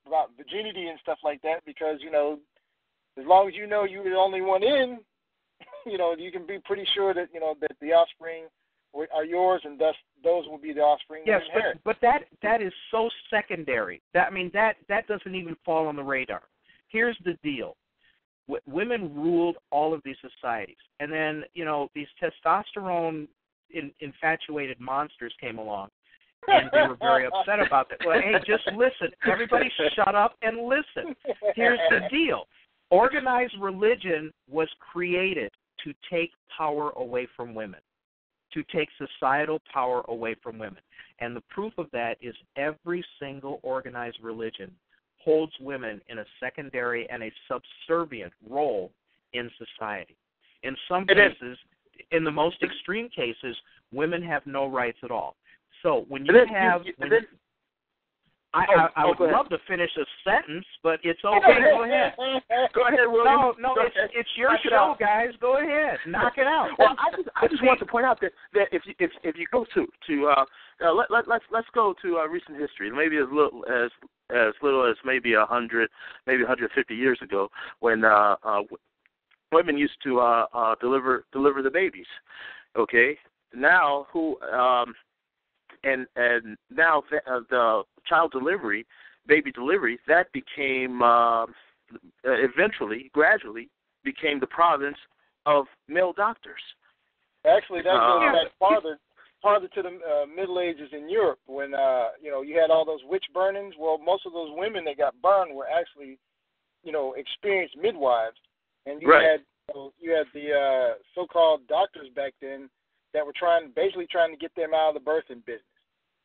about virginity and stuff like that, because, as long as you're the only one in, you can be pretty sure that, that the offspring are yours, and thus those will be the offspring. Yes, you inherit. but that is so secondary. That doesn't even fall on the radar. Here's the deal. Women ruled all of these societies, and then these testosterone infatuated monsters came along, and they were very upset about that. Well, hey, just listen. Everybody shut up and listen. Here's the deal. Organized religion was created to take power away from women, to take societal power away from women. And the proof of that is every single organized religion holds women in a secondary and a subservient role in society. In some cases, in the most extreme cases, women have no rights at all. So when you have... I would love to finish a sentence, but it's okay. Go ahead. Go ahead, William. No, it's your show, guys. Go ahead. Knock it out. Well, I just want to point out that if you go let's go to recent history, maybe as little as maybe 100, maybe 150 years ago, when women used to deliver the babies. Okay, now and now the child delivery, baby delivery, that became gradually became the province of male doctors. Actually, that goes back farther to the Middle Ages in Europe, when you had all those witch burnings. Well, most of those women that got burned were actually experienced midwives, and you had the so-called doctors back then that were basically trying to get them out of the birthing business.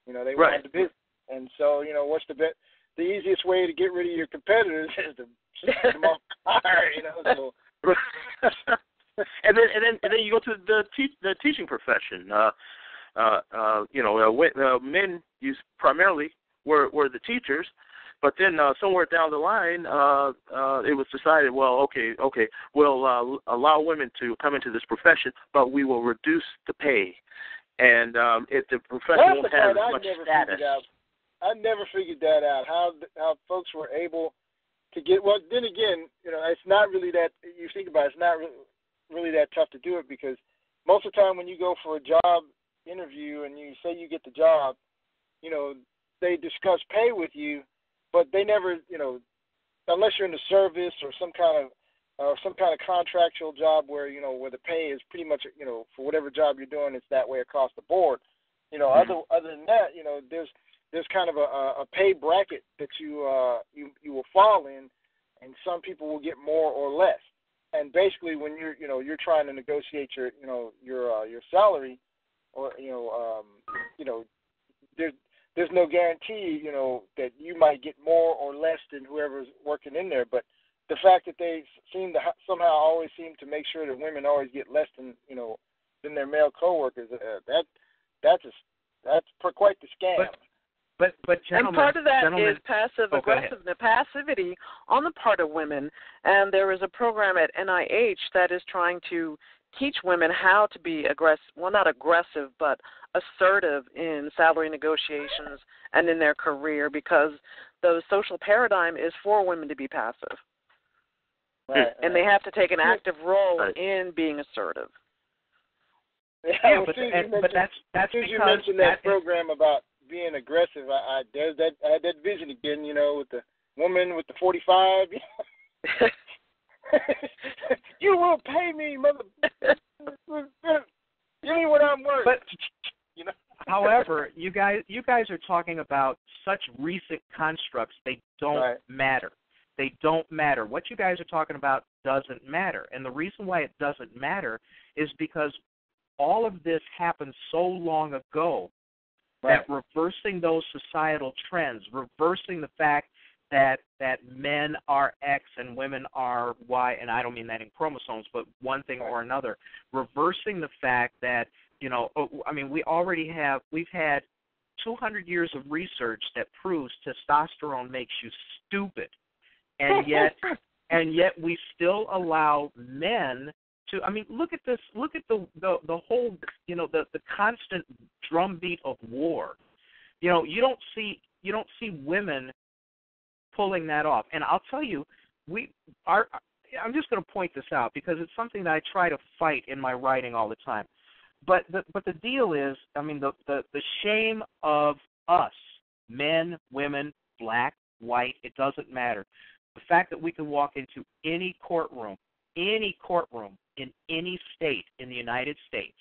They wanted the business. And so, what's the easiest way to get rid of your competitors is to set them on fire, so. and then you go to the teaching profession. Men primarily were the teachers, but then somewhere down the line, it was decided, well, okay, we'll allow women to come into this profession, but we will reduce the pay. And if the profession won't have as much status. I never figured that out, how folks were able to get, well, then again, it's not really that, you think about it, it's not really that tough to do it, because most of the time when you go for a job interview and you say you get the job, they discuss pay with you, but they never, unless you're in the service or some kind of contractual job where where the pay is pretty much for whatever job you're doing, it's that way across the board. Other than that, there's kind of a pay bracket that you will fall in, and some people will get more or less. And basically, when you're trying to negotiate your salary, or there's no guarantee that you might get more or less than whoever's working in there. But the fact that they seem to somehow always seem to make sure that women always get less than their male coworkers, that's quite the scam. But gentlemen, and part of that is passive aggressiveness, passivity on the part of women. And there is a program at NIH that is trying to teach women how to be aggressive, well, not aggressive, but assertive in salary negotiations and in their career, because the social paradigm is for women to be passive. Right. And they have to take an active role in being assertive. Yeah, but that's because you mentioned that program about being aggressive. I had that vision again, with the woman with the 45. You will pay me, mother. Give me what I'm worth. But however, you guys are talking about such recent constructs. They don't matter. They don't matter. What you guys are talking about doesn't matter. And the reason why it doesn't matter is because all of this happened so long ago that reversing those societal trends, reversing the fact that men are X and women are Y, and I don't mean that in chromosomes, but one thing or another, reversing the fact that, we've had 200 years of research that proves testosterone makes you stupid. And yet we still allow men to, look at this, look at the whole, the constant drumbeat of war. You don't see women pulling that off. And I'll tell you, I'm just going to point this out because it's something that I try to fight in my writing all the time. But the deal is, I mean, the shame of us, men, women, black, white, it doesn't matter. The fact that we can walk into any courtroom in any state in the United States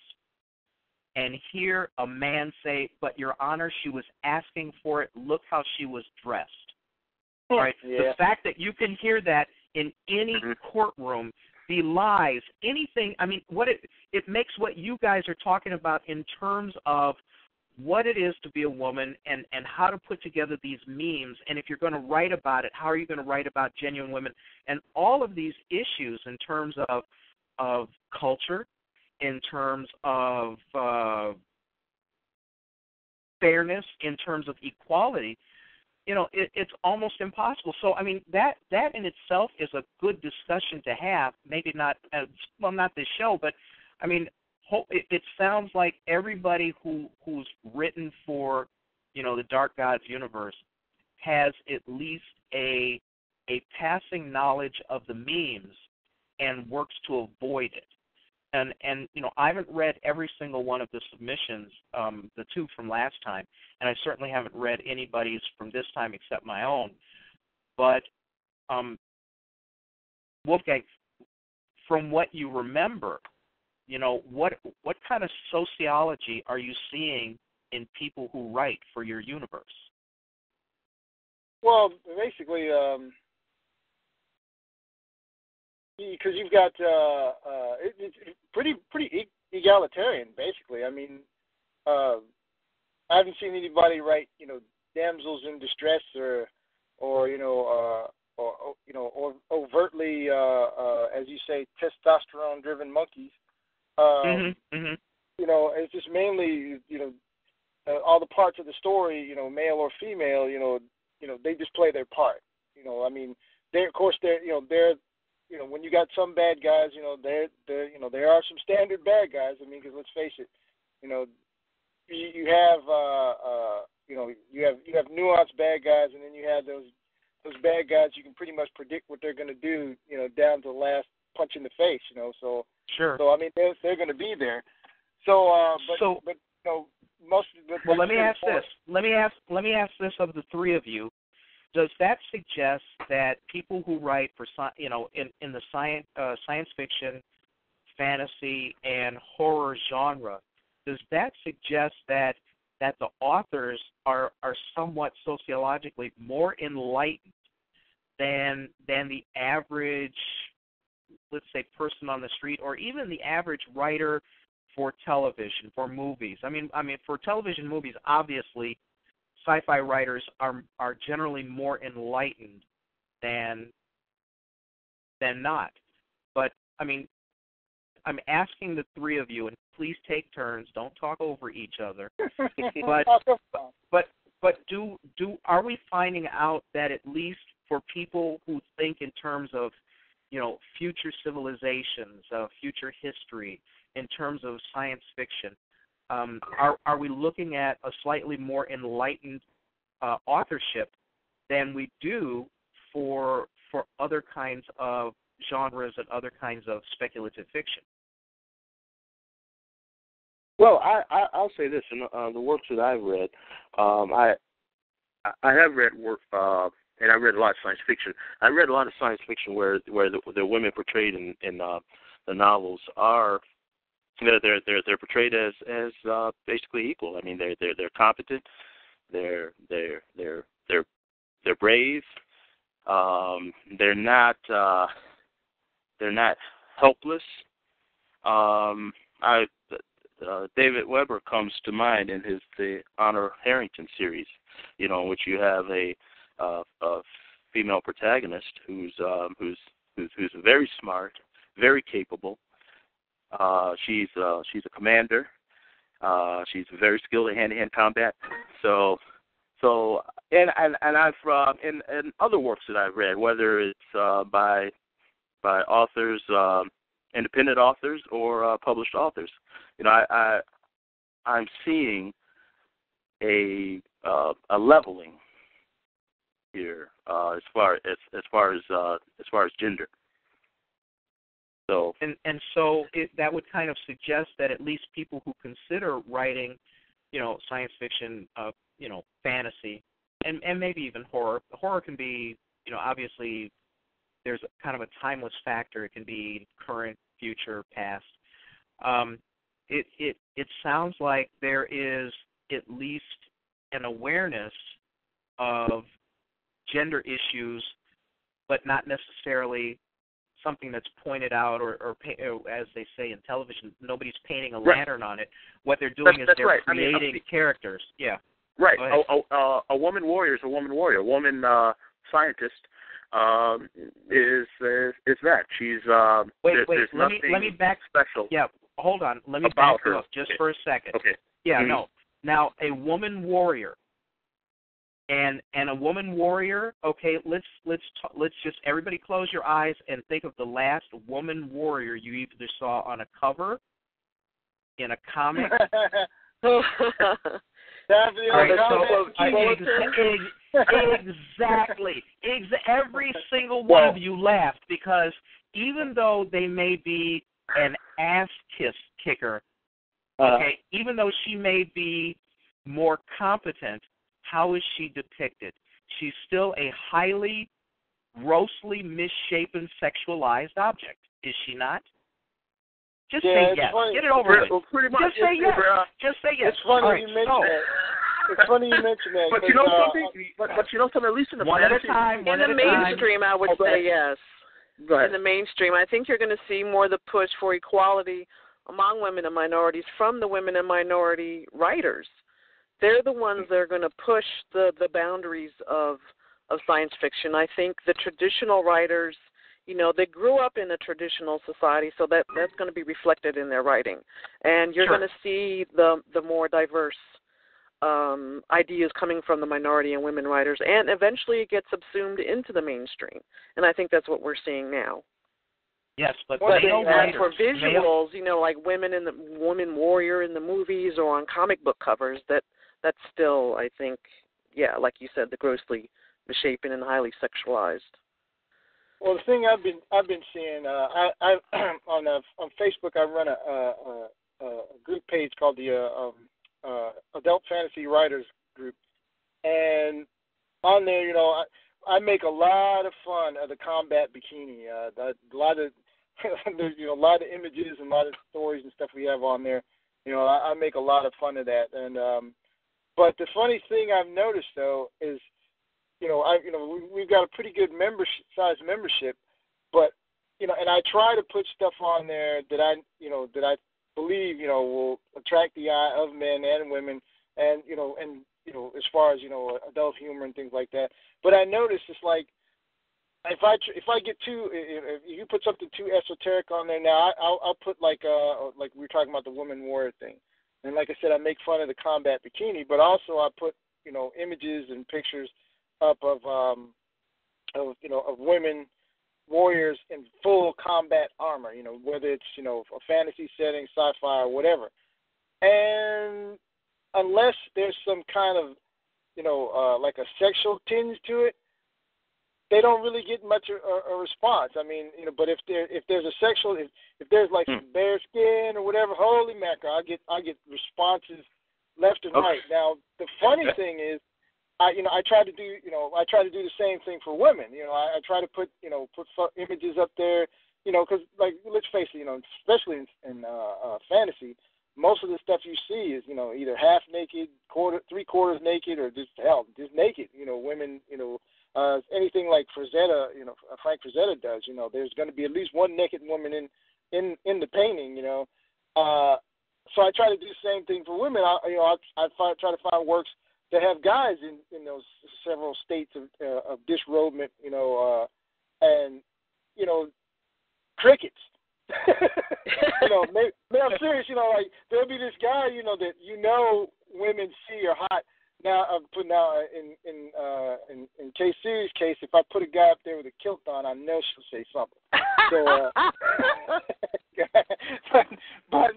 and hear a man say, "But Your Honor, she was asking for it. Look how she was dressed." Right? Yeah. The fact that you can hear that in any courtroom belies anything. I mean, what it makes what you guys are talking about in terms of what it is to be a woman and how to put together these memes. And if you're going to write about it, how are you going to write about genuine women? And all of these issues in terms of culture, in terms of fairness, in terms of equality, you know, it's almost impossible. So, I mean, that in itself is a good discussion to have. Maybe not, not this show, but, I mean, it sounds like everybody who's written for, you know, the Dark Gods universe has at least a passing knowledge of the memes and works to avoid it. And you know, I haven't read every single one of the submissions, the two from last time, and I certainly haven't read anybody's from this time except my own. But Wolfgang, from what you remember, you know, what kind of sociology are you seeing in people who write for your universe? Well, basically, because you've got it's pretty egalitarian, basically. I mean, I haven't seen anybody write, you know, damsels in distress or overtly, as you say, testosterone-driven monkeys. You know, it's just mainly, you know, all the parts of the story, you know, male or female, you know, they just play their part. You know, I mean, they're when you got some bad guys, you know, there are some standard bad guys. I mean, because let's face it, you know, you have nuanced bad guys, and then you have those bad guys you can pretty much predict what they're going to do, you know, down to the last punch in the face, you know. So sure. So I mean, they're going to be there. So, but you know, most of the. Well, let me ask this. Let me ask this of the three of you. Does that suggest that people who write for, you know, in the science fiction, fantasy, and horror genre, does that suggest that the authors are somewhat sociologically more enlightened than the average, let's say, person on the street, or even the average writer for television, for movies? I mean, for television movies, obviously, sci-fi writers are generally more enlightened than not. But, I mean, I'm asking the three of you, and please take turns. Don't talk over each other. But are we finding out that at least for people who think in terms of, you know, future civilizations, future history, in terms of science fiction, are we looking at a slightly more enlightened authorship than we do for other kinds of genres and other kinds of speculative fiction? Well, I'll say this: in the works that I've read, I have read work, and I read a lot of science fiction. I read a lot of science fiction where the women portrayed in the novels are. They're portrayed as basically equal. I mean, they're competent, they're brave. They're not helpless. David Weber comes to mind in the Honor Harrington series, you know, in which you have a female protagonist who's very smart, very capable. She's a commander. She's very skilled at hand-to-hand combat. So and I've in other works that I've read, whether it's by authors, independent authors, or published authors, you know, I'm seeing a leveling here as far as gender. So so that would kind of suggest that at least people who consider writing, science fiction, fantasy, and maybe even horror. Horror can be, obviously, there's kind of a timeless factor. It can be current, future, past. It sounds like there is at least an awareness of gender issues, but not necessarily something that's pointed out or as they say in television, nobody's painting a lantern on it. What they're doing is they're creating characters. Yeah. Right. A woman warrior is a woman warrior. A woman scientist is that. She's there's nothing let me back special. Yeah. Hold on. Let me back you up just for a second. Okay. Yeah. Mm-hmm. No. Now, a woman warrior. And a woman warrior. Okay, let's just everybody close your eyes and think of the last woman warrior you either saw on a cover, in a comic. Exactly. Every single one of you laughed because even though they may be an ass kicker, okay, even though she may be more competent. How is she depicted? She's still a highly, grossly misshapen, sexualized object, is she not? Just say yes. Funny. Get it over with. Well, pretty much. Just say yes. Just say yes. It's funny you mention that. It's funny you mention that. But you know something? But you know something? At least in the one at a time. In the mainstream, I would say yes. Go ahead. In the mainstream, I think you're going to see more the push for equality among women and minorities from the women and minority writers. They're the ones that are going to push the boundaries of science fiction. I think the traditional writers, they grew up in a traditional society, so that's going to be reflected in their writing. And you're going to see the more diverse ideas coming from the minority and women writers, and eventually it gets subsumed into the mainstream. And I think that's what we're seeing now. Yes, but for visuals, like women warrior in the movies or on comic book covers, that's still, I think, like you said, the grossly misshapen and highly sexualized. Well, the thing I've been seeing, I on Facebook, I run a group page called the Adult Fantasy Writers Group, and on there, I make a lot of fun of the combat bikini. A lot of there's a lot of images and a lot of stories and stuff we have on there. I make a lot of fun of that, and but the funny thing I've noticed though is, we've got a pretty good size membership, but and I try to put stuff on there that I believe will attract the eye of men and women, and as far as adult humor and things like that. But I notice it's like if I get if you put something too esoteric on there now, I'll put like we were talking about the woman warrior thing. And like I said, I make fun of the combat bikini, but also I put, images and pictures up of women warriors in full combat armor, whether it's, a fantasy setting, sci-fi, or whatever. And unless there's some kind of, like a sexual tinge to it, they don't really get much a response. I mean, but if there's a sexual, if there's like some bare skin or whatever, holy mackerel, I get responses left and right. Now, the funny thing is, I try to do the same thing for women. I try to put images up there, because like let's face it, especially in fantasy, most of the stuff you see is either half naked, three-quarters naked, or just naked. Women, anything like Frazetta, Frank Frazetta does, there's going to be at least one naked woman in the painting, So I try to do the same thing for women. I try to find works that have guys in those several states of disrobement, and crickets. Maybe I'm serious. Like there'll be this guy, that women see are hot. Now I'm putting out in K-Series case, if I put a guy up there with a kilt on, I know she'll say something. So, but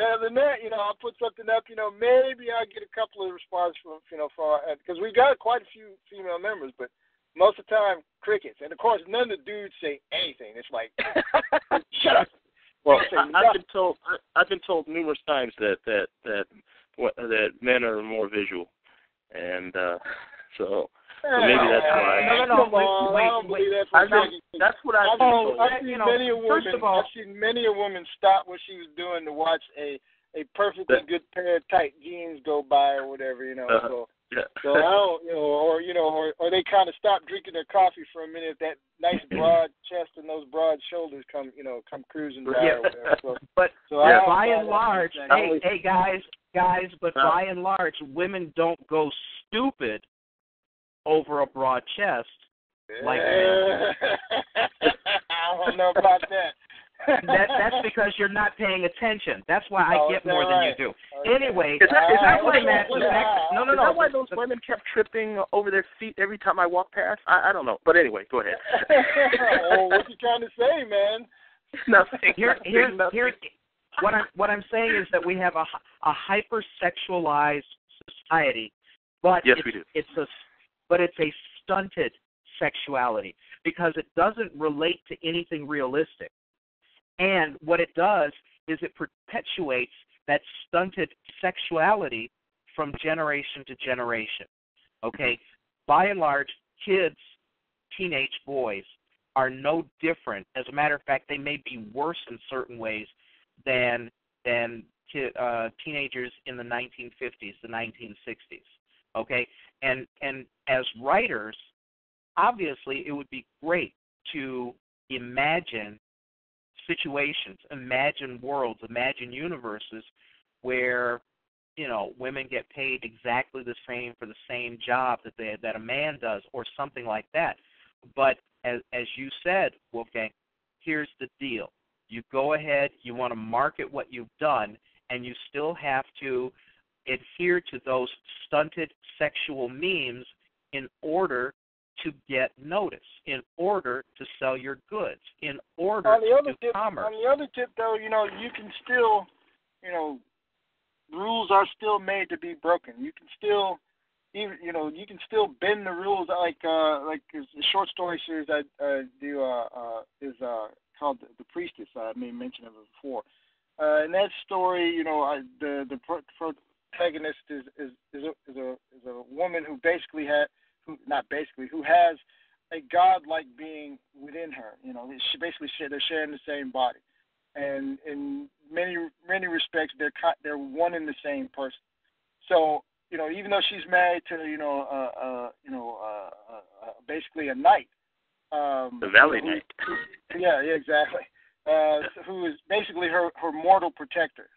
other than that, I'll put something up. Maybe I'll get a couple of responses from because we've got quite a few female members, but most of the time, crickets. And, of course, none of the dudes say anything. It's like, shut up. Well, I've been told numerous times that men are more visual, and so maybe that's why. Wait. That's what I've been told. I've seen many a woman stop what she was doing to watch a perfectly good pair of tight jeans go by or whatever, So I don't, or they kind of stop drinking their coffee for a minute. That nice broad chest and those broad shoulders come cruising by. Or whatever. By and large, hey guys, but by and large, women don't go stupid over a broad chest like men. I don't know about that. That's because you're not paying attention. That's why I get more than you do. Okay. Anyway, is that why those No. women kept tripping over their feet every time I walked past? I don't know. But anyway, go ahead. What you trying to say, man? Nothing. Here's what I'm saying is that we have a hypersexualized society, but yes, we do. It's a stunted sexuality because it doesn't relate to anything realistic. And what it does is it perpetuates that stunted sexuality from generation to generation. Okay? By and large, kids, teenage boys, are no different. As a matter of fact, they may be worse in certain ways than teenagers in the 1950s, the 1960s. Okay? And as writers, obviously it would be great to imagine situations, imagine worlds, imagine universes where, women get paid exactly the same for the same job that a man does or something like that. But as you said, Wolfgang, here's the deal. You go ahead, you want to market what you've done, and you still have to adhere to those stunted sexual memes in order to get notice, in order to sell your goods, in order to do commerce. On the other tip, though, you can still, rules are still made to be broken. You can still, you can still bend the rules. Like the short story series I do is called The Priestess. I made mention of it before. In that story, the protagonist is a woman who basically who has a godlike being within her. She basically they're sharing the same body, and in many respects they're one and the same person. So even though she's married to basically a knight, the Valley Knight. Yeah, exactly. Who is basically her mortal protector.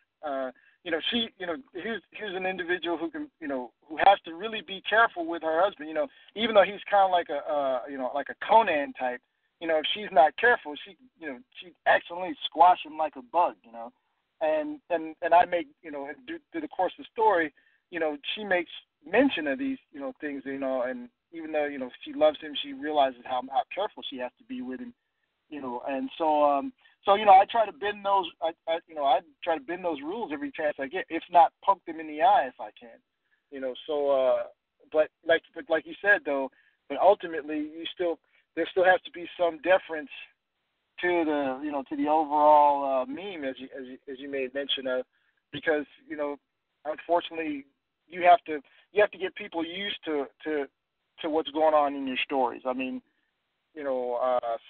Here's an individual who can, who has to really be careful with her husband. Even though he's kind of like a Conan type. If she's not careful, she accidentally squash him like a bug. And I make, through the course of the story, she makes mention of these, things, and even though she loves him, she realizes how careful she has to be with him, and so. So I try to bend those. I try to bend those rules every chance I get. If not, poke them in the eye if I can. But like you said though, but ultimately there still has to be some deference to the overall meme as you made mention of, because unfortunately you have to get people used to what's going on in your stories. I mean,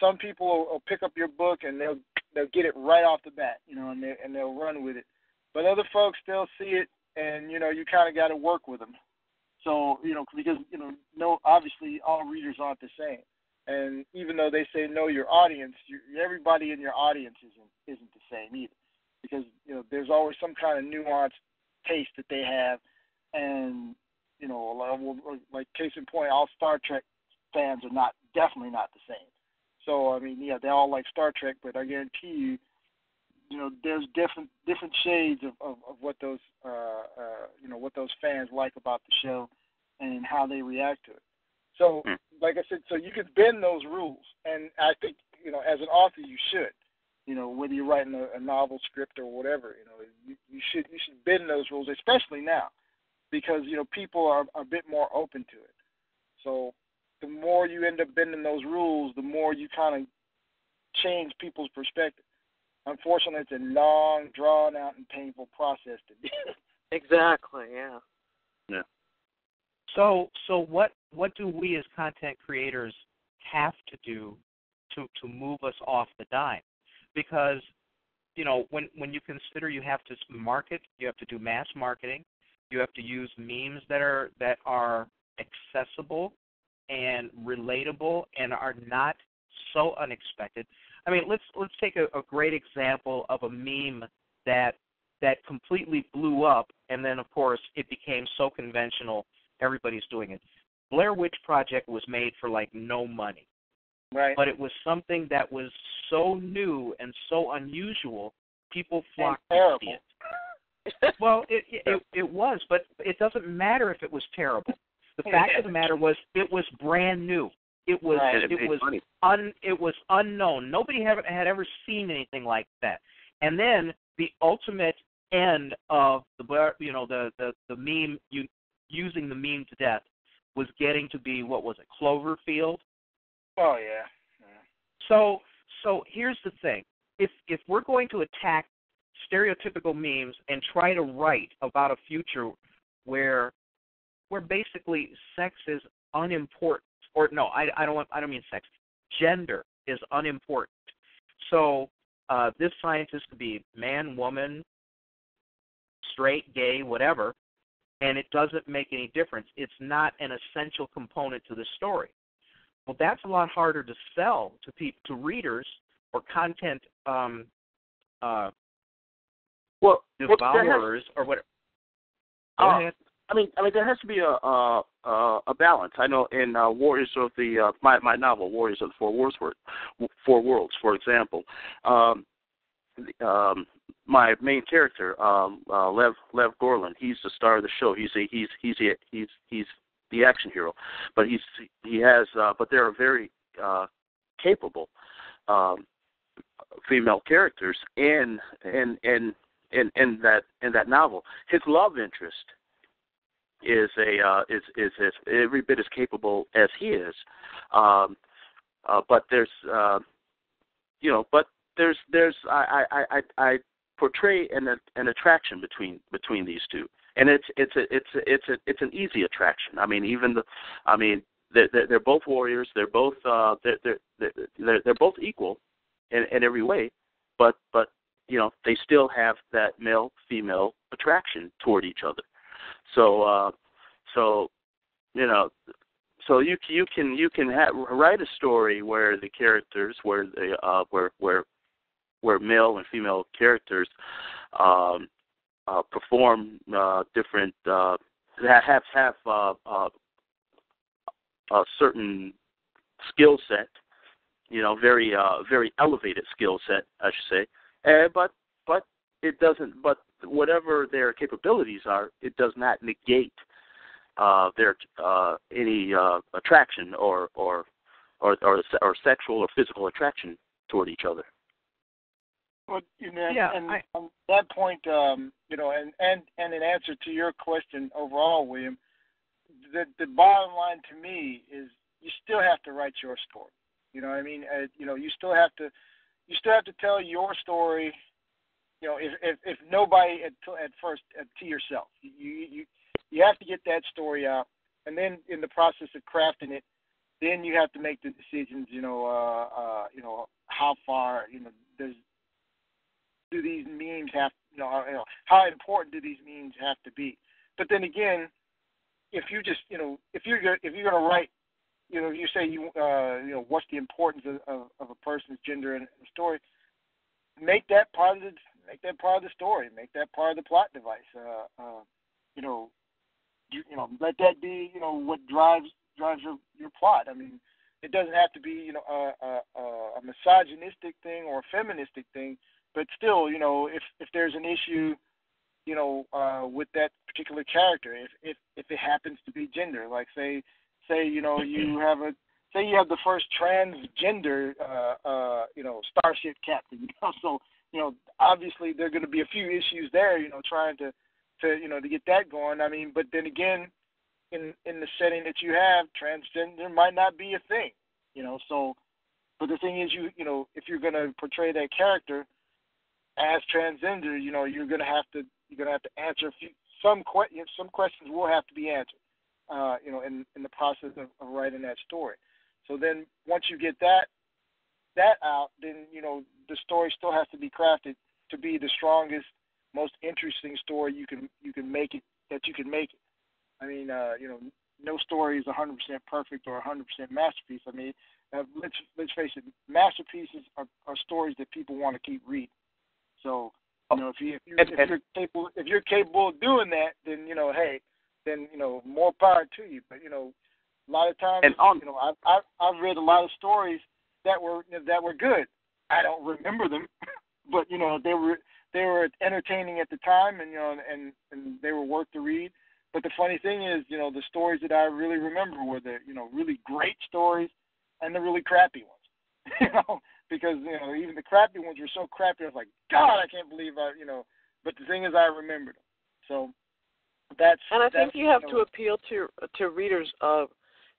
some people will pick up your book and they'll get it right off the bat, and they'll run with it. But other folks, they'll see it, and you kind of got to work with them. So because obviously all readers aren't the same, and even though they say know your audience, everybody in your audience isn't the same either, because there's always some kind of nuanced taste that they have, and like case in point, all Star Trek fans are definitely not the same. So I mean, yeah, they all like Star Trek, but I guarantee you, there's different shades of what those what those fans like about the show and how they react to it. So, like I said, so you could bend those rules, and I think as an author you should, whether you're writing a novel script or whatever, you should bend those rules, especially now, because people are a bit more open to it. So the more you end up bending those rules, the more you kind of change people's perspective. Unfortunately, it's a long, drawn-out, and painful process to do. Exactly, yeah. Yeah. So what do we as content creators have to do to move us off the dime? Because, when you consider you have to market, you have to do mass marketing, you have to use memes that are accessible and relatable and are not so unexpected. I mean, let's take a great example of a meme that completely blew up, and then of course it became so conventional, everybody's doing it. Blair Witch Project was made for like no money, Right. but it was something that was so new and so unusual, people flocked to terrible. see it. Well, it was, but it doesn't matter if it was terrible. The fact of the matter was, it was brand new. It was Right. it was unknown. Nobody had ever seen anything like that. And then the ultimate end of the meme, using the meme to death, was getting to be, what was it, Cloverfield? Oh yeah. So here's the thing: if we're going to attack stereotypical memes and try to write about a future where basically sex is unimportant, or no, I don't mean sex. Gender is unimportant. So this scientist could be man, woman, straight, gay, whatever, and it doesn't make any difference. It's not an essential component to the story. Well, that's a lot harder to sell to readers or content devourers or whatever. Go ahead. I mean, there has to be a balance. I know in Warriors of the my novel, Warriors of the Four Worlds, for example, my main character, Lev Gorlin, he's the star of the show. He's the action hero, but but there are very capable female characters in that novel. His love interest is every bit as capable as he is, but there's I portray an attraction between these two, and it's an easy attraction. I mean, they're both warriors. They're both they're both equal in every way, but they still have that male-female attraction toward each other. So you can write a story where the characters, where male and female characters perform different, have a certain skill set, very elevated skill set, I should say, but it doesn't. But whatever their capabilities are, it does not negate their any attraction or sexual or physical attraction toward each other. Well, on that point, and in answer to your question overall, William, the bottom line to me is you still have to write your story. You know what I mean? You still have to tell your story. If nobody at first to yourself, you have to get that story out, and then in the process of crafting it, then you have to make the decisions. How far do these memes have? How important do these memes have to be? But then again, if you're gonna write, you say what's the importance of a person's gender in the story? Make that part of the story. Make that part of the plot device. Let that be what drives your plot. I mean, it doesn't have to be a misogynistic thing or a feministic thing, but still, if there's an issue, with that particular character, if it happens to be gender, like say you have the first transgender starship captain, so obviously there are going to be a few issues there, trying to get that going. I mean, but then again, in the setting that you have, transgender might not be a thing, So, but the thing is, if you're going to portray that character as transgender, you're going to have to answer some questions will have to be answered, in the process of writing that story. So then once you get that out, then the story still has to be crafted to be the strongest, most interesting story you can make it. I mean, no story is 100% perfect or 100% masterpiece. I mean, let's face it, masterpieces are stories that people want to keep reading. So, if you're capable of doing that, then then more power to you. But a lot of times, I've read a lot of stories that were good. I don't remember them, but they were entertaining at the time, and they were worth to read. But the funny thing is, the stories that I really remember were the really great stories and the really crappy ones. Because even the crappy ones were so crappy, I was like, God, I can't believe But the thing is, I remember them. So that's. And I think you have to appeal to readers of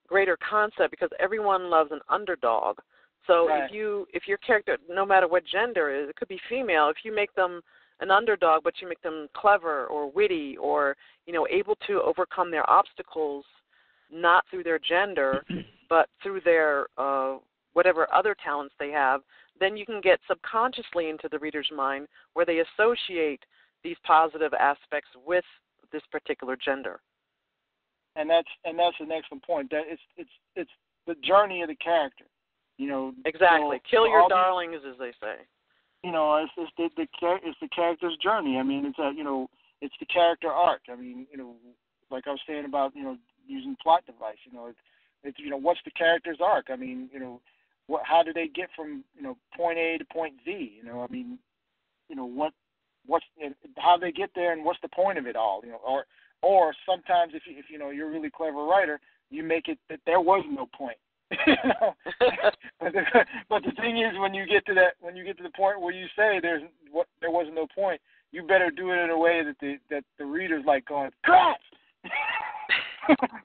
greater concept, because everyone loves an underdog. So right. if your character, no matter what gender it is, it could be female, if you make them an underdog, but you make them clever or witty or able to overcome their obstacles, not through their gender, but through their whatever other talents they have, then you can get subconsciously into the reader's mind where they associate these positive aspects with this particular gender. And that's an excellent point. That it's the journey of the character. Exactly. So kill your darlings, as they say. It's the character's journey. I mean, it's the character arc. I mean, like I was saying about using plot device. It's what's the character's arc? I mean, how do they get from point A to point Z? I mean, what's how they get there and what's the point of it all? Or sometimes if you're a really clever writer, you make it that there was no point. But the thing is, when you get to the point where you say there was no point, you better do it in a way that the reader's like going, crap.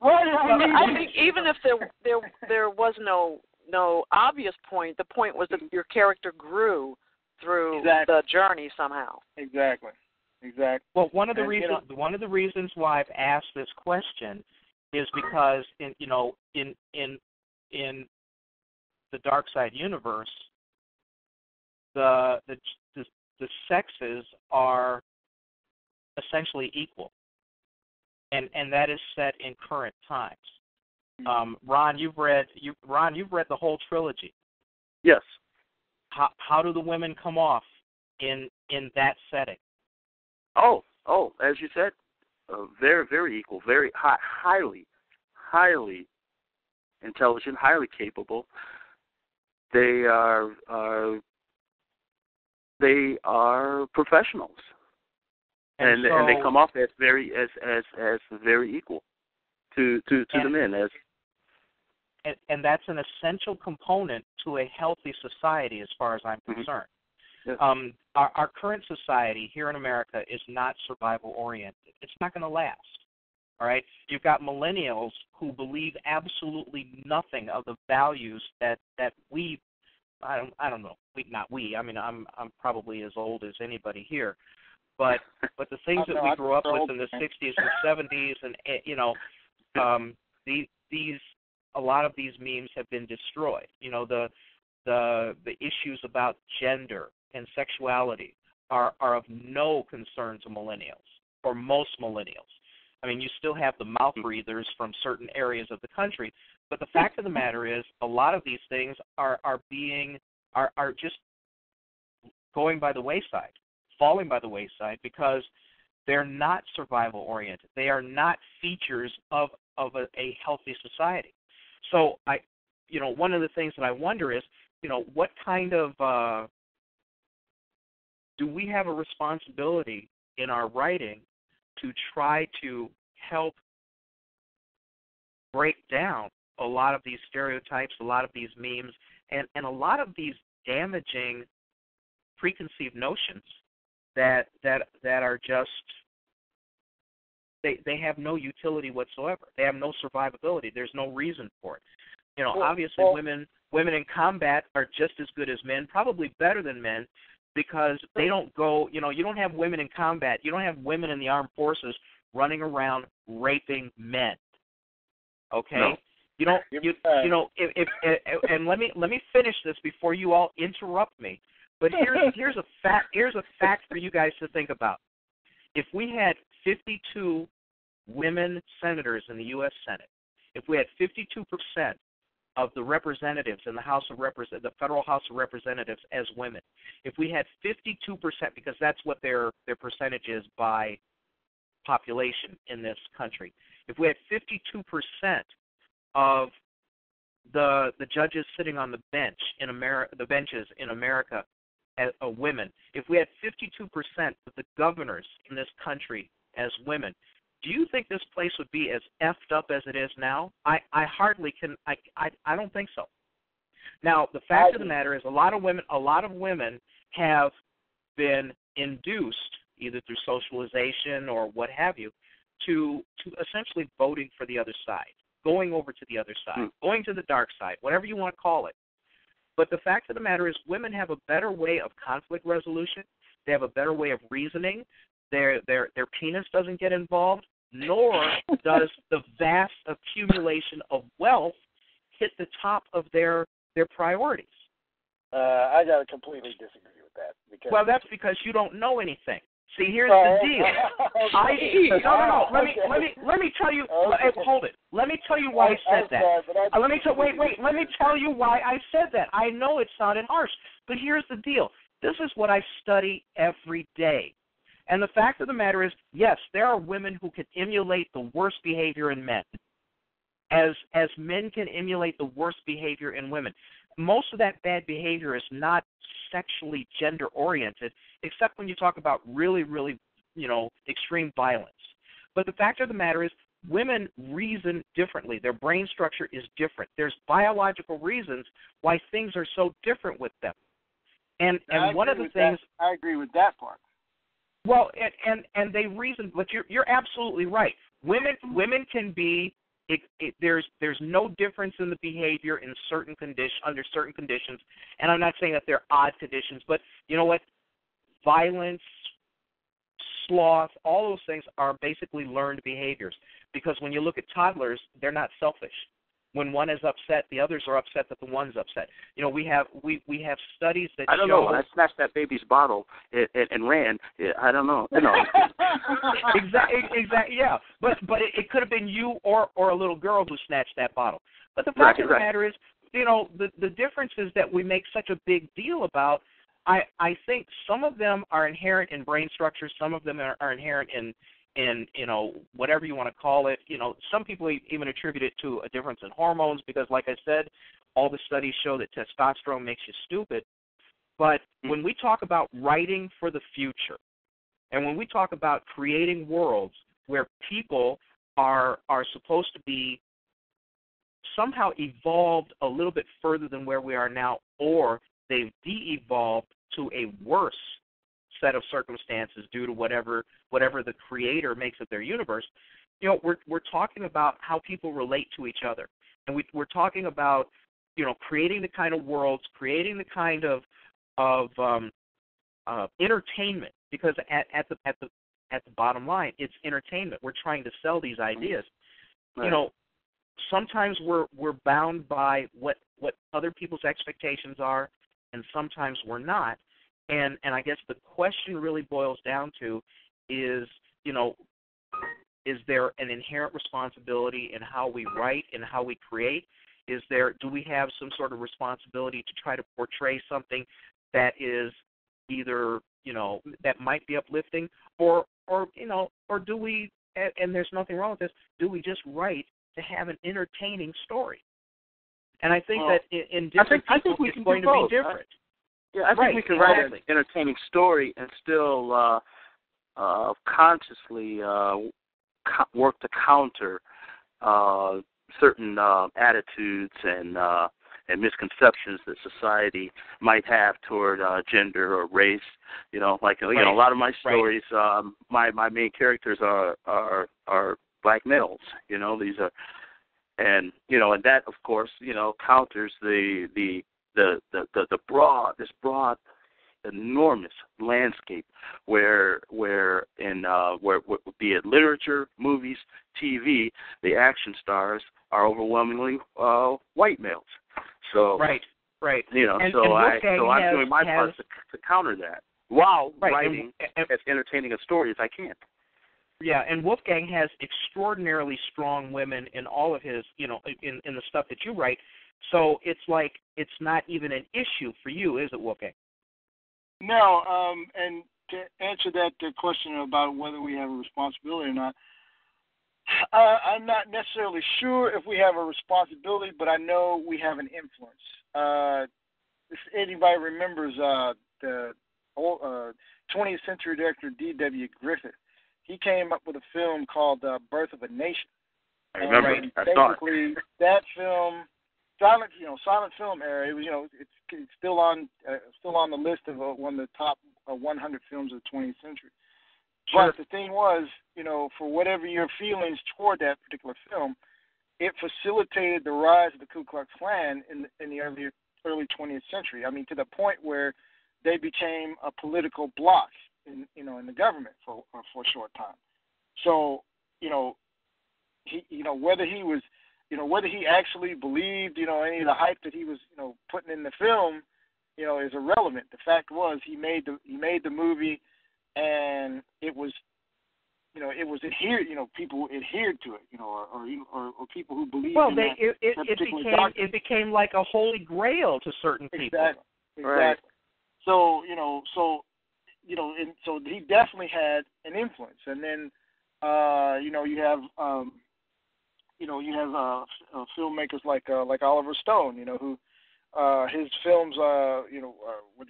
I think even if there was no obvious point, the point was that your character grew through the journey somehow. Exactly. Well, one of the reasons why I've asked this question is because in the Dark Side universe, the sexes are essentially equal, and that is set in current times. Ron, you've read the whole trilogy. Yes. How do the women come off in that setting? Oh, as you said, very, very equal, very highly intelligent, highly capable. They are professionals, and they come off as very equal to the men as. And that's an essential component to a healthy society, as far as I'm concerned. Yes. Our current society here in America is not survival-oriented. It's not going to last. All right? You've got millennials who believe absolutely nothing of the values that we, I don't know, not we. I mean, I'm probably as old as anybody here. But the things that we grew up with in the 60s and 70s, and these a lot of these memes have been destroyed. The issues about gender and sexuality are of no concern to millennials, or most millennials. I mean, you still have the mouth breathers from certain areas of the country, but the fact of the matter is, a lot of these things are just going by the wayside, falling by the wayside, because they're not survival oriented. They are not features of a healthy society. So one of the things that I wonder is, what kind of do we have a responsibility in our writing to try to help break down a lot of these stereotypes, a lot of these memes, and a lot of these damaging preconceived notions that are just they have no utility whatsoever. They have no survivability. There's no reason for it. You know, obviously women in combat are just as good as men, probably better than men, because they don't go, you know, you don't have women in combat. You don't have women in the armed forces running around raping men. Okay? No. You know, if and let me finish this before you all interrupt me. But here's a fact for you guys to think about. If we had 52 women senators in the U.S. Senate, if we had 52% of the representatives in the the federal House of Representatives as women, if we had 52%, because that's what their percentage is by population in this country, if we had 52% of the judges sitting on the bench in America, the benches in America, as women, if we had 52% of the governors in this country as women, do you think this place would be as effed up as it is now? I hardly can. I don't think so. Now, the fact of the matter is, a lot of women have been induced, either through socialization or what have you, to essentially voting for the other side, going over to the other side, going to the dark side, whatever you want to call it. But the fact of the matter is, women have a better way of conflict resolution. They have a better way of reasoning. Their penis doesn't get involved, nor does the vast accumulation of wealth hit the top of their priorities. I got to completely disagree with that. Well, that's because you don't know anything. See, here's the deal. No. Let me tell you. Hold it. Let me tell you why I said that. Let me tell you why I said that. I know it sounded harsh, but here's the deal. This is what I study every day. And the fact of the matter is, yes, there are women who can emulate the worst behavior in men, as men can emulate the worst behavior in women. Most of that bad behavior is not sexually gender-oriented, except when you talk about really, really, extreme violence. But the fact of the matter is, women reason differently. Their brain structure is different. There's biological reasons why things are so different with them. And one of the things I agree with that part. Well, and they reason, but you're absolutely right. Women can be. There's no difference in the behavior in under certain conditions, and I'm not saying that they're odd conditions, but you know what? Violence, sloth, all those things are basically learned behaviors. Because when you look at toddlers, they're not selfish. When one is upset, the others are upset that the one's upset. We have studies that I don't know. When I snatched that baby's bottle and ran, I don't know. Exactly. Yeah. But it could have been you or a little girl who snatched that bottle. But the fact of the matter is, the difference is that we make such a big deal about. I think some of them are inherent in brain structure. Some of them are inherent in whatever you want to call it. Some people even attribute it to a difference in hormones because, like I said, all the studies show that testosterone makes you stupid. But when we talk about writing for the future, and when we talk about creating worlds where people are supposed to be somehow evolved a little bit further than where we are now, or they've de-evolved to a worse set of circumstances due to whatever the creator makes of their universe, we're talking about how people relate to each other, and we're talking about creating the kind of worlds, creating the kind of entertainment, because at the bottom line, it's entertainment. We're trying to sell these ideas. Right. Sometimes we're bound by what other people's expectations are, and sometimes we're not. And I guess the question really boils down to is is there an inherent responsibility in how we write and how we create? Do we have some sort of responsibility to try to portray something that is either, that might be uplifting or do we, and there's nothing wrong with this, do we just write to have an entertaining story? And I think that in different people it's going to be different. I think we can write an entertaining story and still consciously work to counter certain attitudes and misconceptions that society might have toward gender or race. You know, like a lot of my stories, my main characters are black males. You know, these are, and and that of course counters the broad enormous landscape where be it literature, movies, TV, the action stars are overwhelmingly white males. So right. I'm doing my part to counter that while writing as entertaining a story as I can. Yeah, and Wolfgang has extraordinarily strong women in all of his, in the stuff that you write. So it's like it's not even an issue for you, is it, Wolfgang? No, and to answer that question about whether we have a responsibility or not, I'm not necessarily sure if we have a responsibility, but I know we have an influence. If anybody remembers the 20th century director D.W. Griffith, he came up with a film called Birth of a Nation. I remember. Basically, that film, silent film era. It was, it's still on the list of one of the top 100 films of the 20th century. Sure. But the thing was, for whatever your feelings toward that particular film, it facilitated the rise of the Ku Klux Klan in the early 20th century. I mean, to the point where they became a political bloc in the government for a short time. So, whether he was, whether he actually believed, any of the hype that he was, putting in the film, is irrelevant. The fact was he made the movie, and it was, it was adhered, people adhered to it, or people who believed in that. It became like a holy grail to certain people. Exactly. Right. So, so he definitely had an influence. And then, you have filmmakers like Oliver Stone, who his films, what do you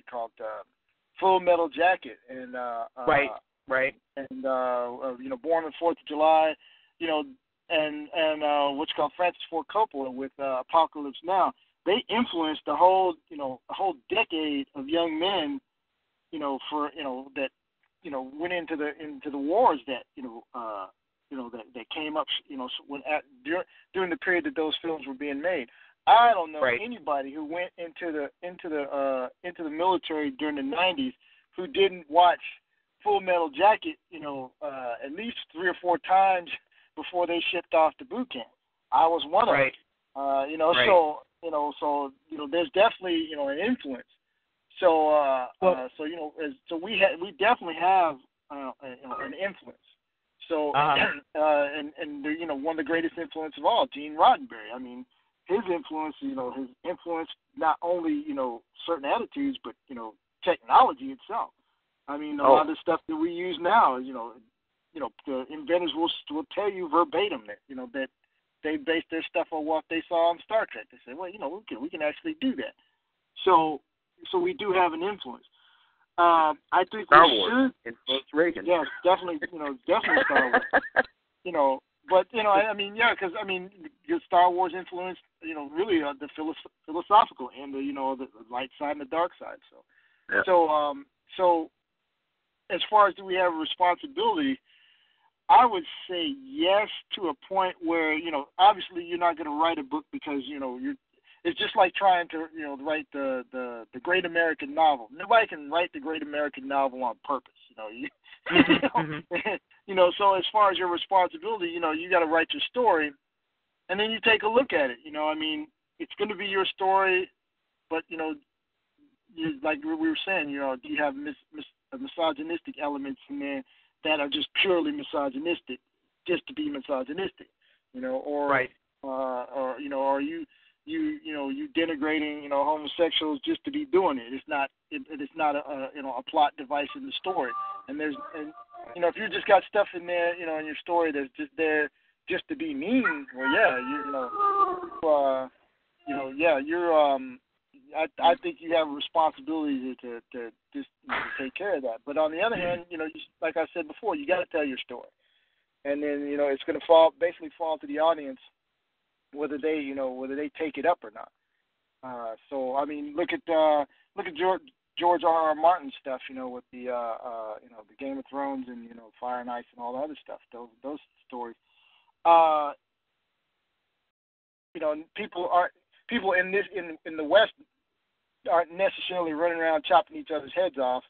call it, Full Metal Jacket, and right, and Born on the 4th of July, and what's called Francis Ford Coppola with Apocalypse Now. They influenced a whole decade of young men, that went into the wars that that came up, during the period that those films were being made. I don't know anybody who went into the military during the 90s who didn't watch Full Metal Jacket, at least 3 or 4 times before they shipped off to boot camp. I was one of them. So there's definitely an influence. So so we definitely have an influence. So and one of the greatest influence of all, Gene Roddenberry. I mean, his influence, his influence not only certain attitudes, but technology itself. I mean, a lot of the stuff that we use now, the inventors will tell you verbatim that that they based their stuff on what they saw on Star Trek. They say, well, we can actually do that. So we do have an influence. I think Star we Wars should influenced Reagan. Yes, definitely, definitely Star Wars. But because Star Wars influenced, really the philosophical and the light side and the dark side. So as far as do we have a responsibility, I would say yes, to a point where obviously you're not going to write a book because it's just like trying to write the great American novel. Nobody can write the great American novel on purpose. So as far as your responsibility, you got to write your story, and then you take a look at it. It's going to be your story, but like we were saying, do you have misogynistic elements in there that are just purely misogynistic, just to be misogynistic, or are you denigrating homosexuals just to be doing it? It's not a plot device in the story. And if you just got stuff in there in your story that's just there just to be mean, well I think you have a responsibility to just take care of that. But on the other hand, like I said before, you got to tell your story, and then it's going to fall to the audience whether they take it up or not. So I mean, look at George R.R. Martin stuff, with the the Game of Thrones and Fire and Ice and all the other stuff. Those stories. People in the West aren't necessarily running around chopping each other's heads off.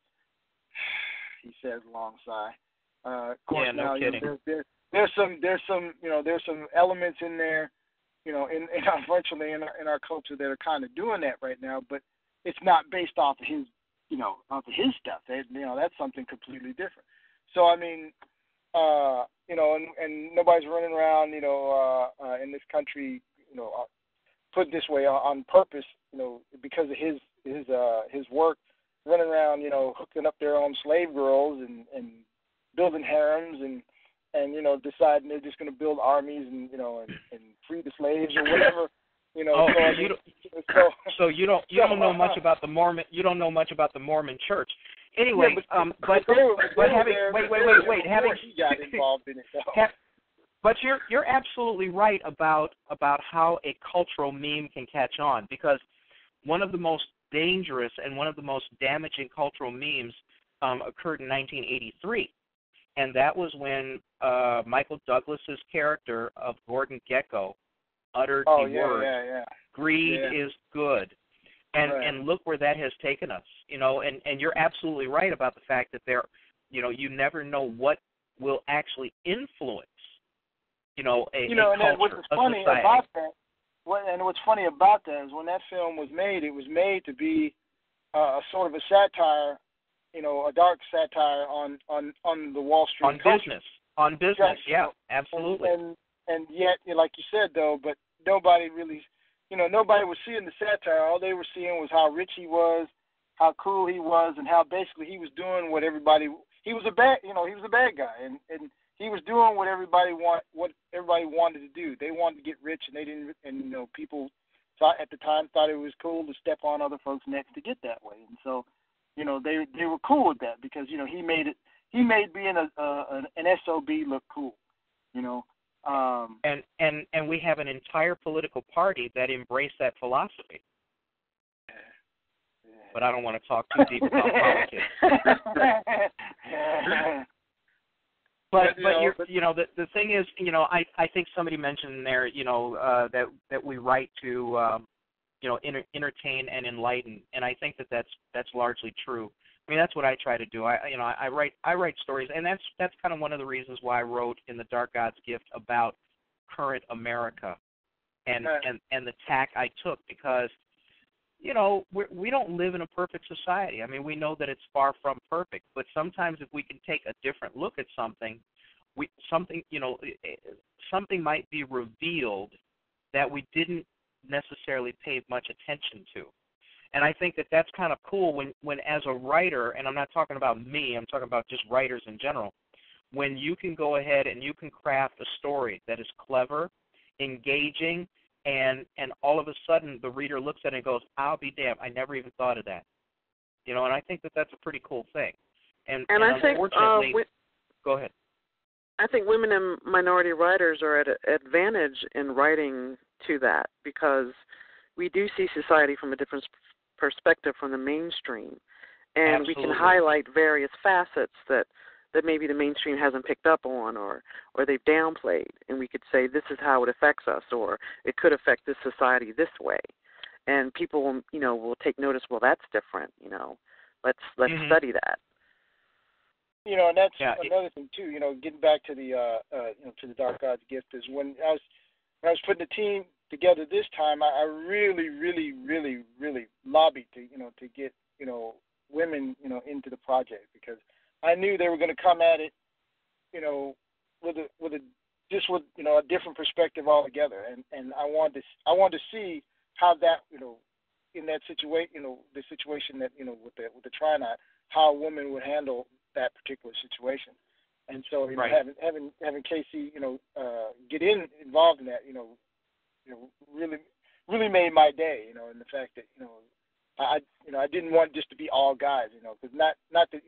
He says, long sigh. Of course, yeah, no now kidding. there's some elements in there, unfortunately in our culture that are kind of doing that right now, but it's not based off of his stuff. That's something completely different. So I mean, and nobody's running around, in this country, put it this way, on purpose, because of his work, running around, hooking up their own slave girls and building harems and deciding they're just going to build armies and free the slaves or whatever. So you don't know much about the Mormon. You don't know much about the Mormon Church. Anyway, having he got involved in it. So. But you're absolutely right about how a cultural meme can catch on, because one of the most dangerous and one of the most damaging cultural memes occurred in 1983, and that was when Michael Douglas's character of Gordon Gekko uttered the words, "Greed is good," and look where that has taken us. And you're absolutely right about the fact that you never know what will actually influence. A culture, what's funny about that, what's funny about that is when that film was made, it was made to be a sort of a satire, a dark satire on the Wall Street culture. On business, exactly. Yeah, absolutely. And yet, like you said though, but nobody really, nobody was seeing the satire. All they were seeing was how rich he was, how cool he was, and how basically he was doing what everybody. He was a bad guy, and he was doing what everybody wanted to do. They wanted to get rich, and they didn't. And people at the time thought it was cool to step on other folks' necks to get that way. And so, they were cool with that because he made being an SOB look cool. And we have an entire political party that embraced that philosophy. But I don't want to talk too deep about politics. But the thing is, I think somebody mentioned there, that we write to, entertain and enlighten, and I think that's largely true. I mean, that's what I try to do. I write stories, and that's kind of one of the reasons why I wrote in The Dark God's Gift about current America, and the tack I took, because we don't live in a perfect society. I mean, we know that it's far from perfect, but sometimes if we can take a different look at something, something might be revealed that we didn't necessarily pay much attention to. And I think that that's kind of cool when as a writer, and I'm not talking about me, I'm talking about just writers in general, when you can go ahead and you can craft a story that is clever, engaging, and all of a sudden the reader looks at it and goes, I'll be damned, I never even thought of that. And I think that that's a pretty cool thing. And I think, unfortunately, go ahead. I think women and minority writers are at an advantage in writing to that, because we do see society from a different perspective from the mainstream, and Absolutely. We can highlight various facets that maybe the mainstream hasn't picked up on, or they've downplayed, and we could say this is how it affects us, or it could affect this society this way, and people will take notice. Well, that's different. Let's Mm-hmm. study that. And that's another thing too. Getting back to the to the Dark God's Gift, is when I was putting the team together this time, I really, really, really, really lobbied to get women into the project, because I knew they were going to come at it with a different perspective altogether, and I wanted to see how that in that situation the situation that with the Trinite, how a woman would handle that particular situation. And so right. having Casey get involved in that really made my day, and the fact that I didn't want just to be all guys, because not that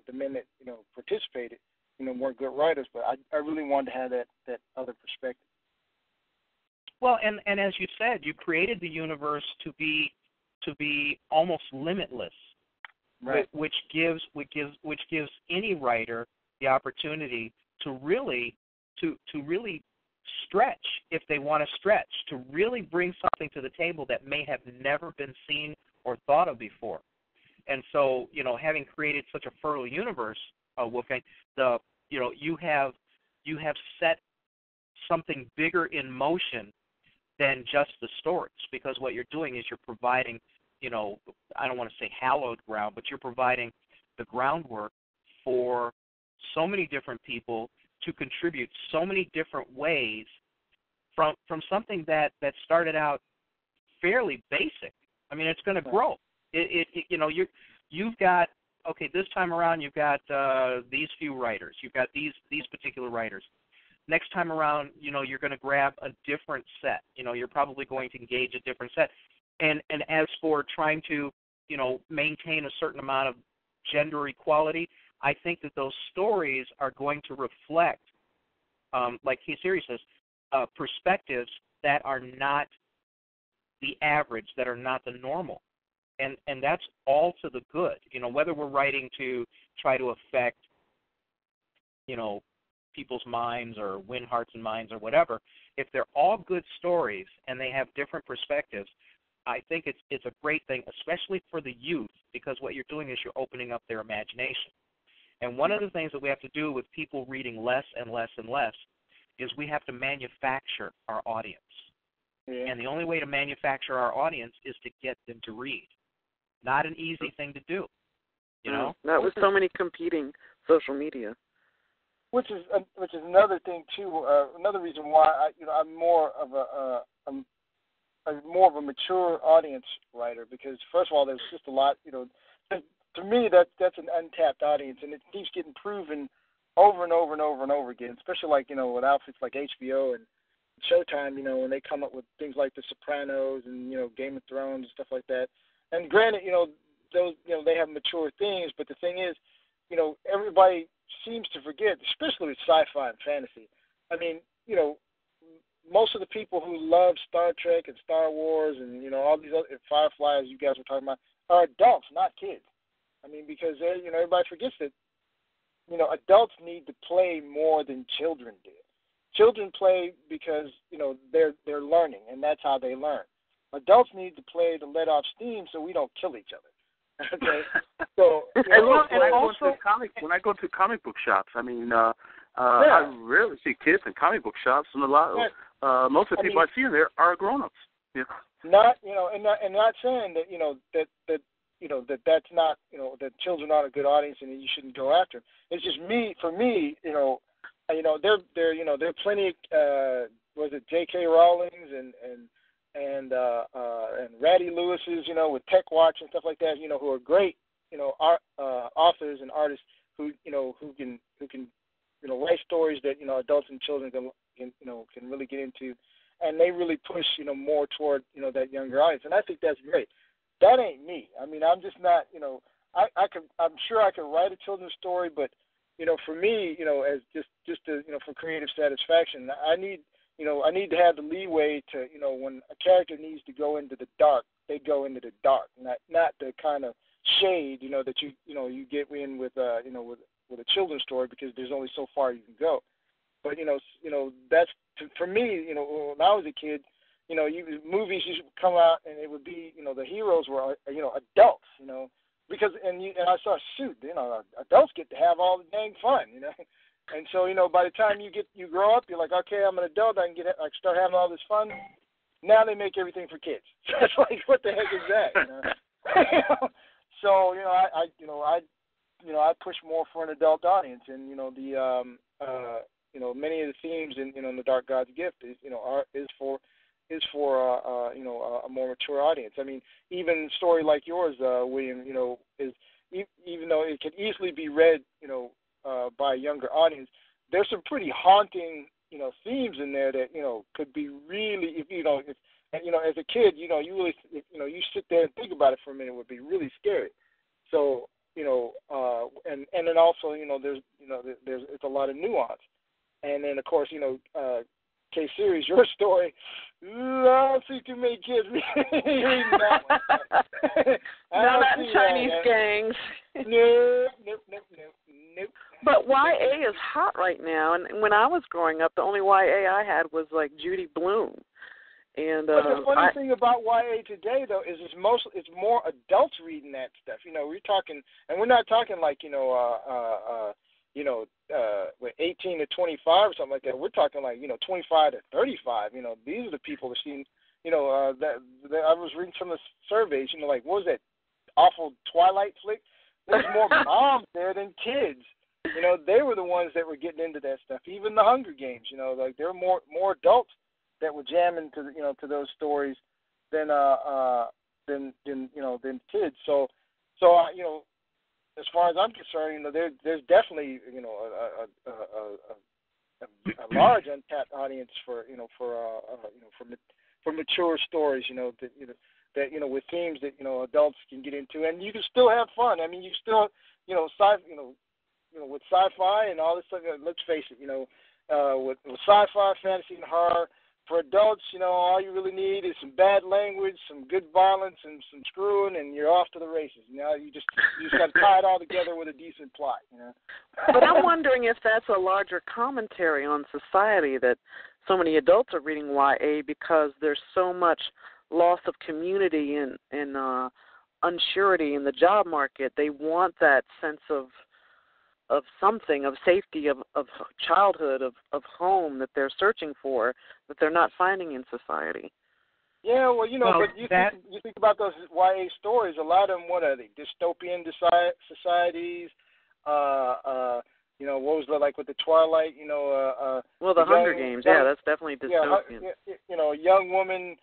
the men that participated weren't good writers, but I really wanted to have that other perspective. Well, and as you said, you created the universe to be almost limitless, Right. which gives any writer the opportunity to really stretch if they want to stretch, to really bring something to the table that may have never been seen or thought of before. And so, having created such a fertile universe, Wolfgang, you have set something bigger in motion than just the stories, because what you're doing is you're providing, I don't want to say hallowed ground, but you're providing the groundwork for so many different people to contribute so many different ways from something that started out fairly basic. I mean, it's going to grow. You've got, okay, this time around you've got these few writers. You've got these particular writers. Next time around, you're going to grab a different set. You're probably going to engage a different set. And as for trying to, maintain a certain amount of gender equality, I think that those stories are going to reflect, like Siri says, perspectives that are not the average, that are not the normal. And that's all to the good. Whether we're writing to try to affect, people's minds or win hearts and minds or whatever, if they're all good stories and they have different perspectives, I think it's a great thing, especially for the youth, because what you're doing is you're opening up their imagination. And one of the things that we have to do with people reading less and less and less is we have to manufacture our audience. Yeah. And the only way to manufacture our audience is to get them to read. Not an easy thing to do, Not with so many competing social media. Which is another thing too. Another reason why I'm more of a mature audience writer, because first of all, there's just a lot. To me, that's an untapped audience, and it keeps getting proven over and over and over and over again. Especially with outfits like HBO and Showtime. When they come up with things like The Sopranos and Game of Thrones and stuff like that. And granted, those they have mature themes, but the thing is, everybody seems to forget, especially with sci-fi and fantasy. I mean, most of the people who love Star Trek and Star Wars and all these other Firefly, as you guys were talking about, are adults, not kids. I mean, because everybody forgets that adults need to play more than children do. Children play because they're learning, and that's how they learn. Adults need to play to let off steam so we don't kill each other. Okay, so when I go to comic book shops, I mean, I rarely see kids in comic book shops, and most of the people I see in there are grown-ups. Yeah. Not not saying that that's not that children aren't a good audience and that you shouldn't go after them. It's just for me, there are plenty. Was it J.K. Rowling's and Ratty Lewis's, with Tech Watch and stuff like that, who are great, authors and artists who can write stories that adults and children can really get into, and they really push more toward that younger audience, and I think that's great. That ain't me. I mean, I'm just not. I'm sure I could write a children's story, but for me, as just to, for creative satisfaction, I need to have the leeway to, when a character needs to go into the dark, they go into the dark, not the kind of shade, that you get in with a children's story, because there's only so far you can go. But that's for me. When I was a kid, movies used to come out and it would be, the heroes were adults, because and I saw shoot, adults get to have all the dang fun, And so, by the time you grow up, you're like, okay, I'm an adult, I can start having all this fun. Now they make everything for kids. So it's like, what the heck is that? So, I push more for an adult audience, and many of the themes in the Dark God's Gift is for a more mature audience. I mean, even a story like yours, William, is even though it could easily be read, by a younger audience, there's some pretty haunting, themes in there that, could be really, as a kid, you really, you sit there and think about it for a minute, it would be really scary. So, and then also, there's it's a lot of nuance. And then, of course, K-Series, your story, I don't see too many kids reading that one. No, not in Chinese gangs. Nope. But YA is hot right now, and when I was growing up, the only YA I had was like Judy Blume. And but the funny thing about YA today, though, is it's more adults reading that stuff. We're talking, and we're not talking like 18 to 25 or something like that. We're talking like 25 to 35. These are the people that seen. That I was reading some of the surveys. Like what was that awful Twilight flick? There's more moms there than kids. They were the ones that were getting into that stuff. Even the Hunger Games. Like there were more adults that were jamming to those stories than kids. So as far as I'm concerned, there's definitely a large untapped audience for mature stories, that with themes that adults can get into, and you can still have fun. I mean, you still with sci-fi and all this stuff. Let's face it, with sci-fi, fantasy, and horror. For adults, all you really need is some bad language, some good violence, and some screwing, and you're off to the races. You just got to tie it all together with a decent plot. But I'm wondering if that's a larger commentary on society that so many adults are reading YA because there's so much loss of community and unsurety in the job market. They want that sense of something, of safety, of childhood, of home that they're searching for, that they're not finding in society. Yeah, well, but you think about those YA stories, a lot of them, what are they? Dystopian societies, what was it like with the Twilight, well, the Hunger Games, that's definitely dystopian. A young woman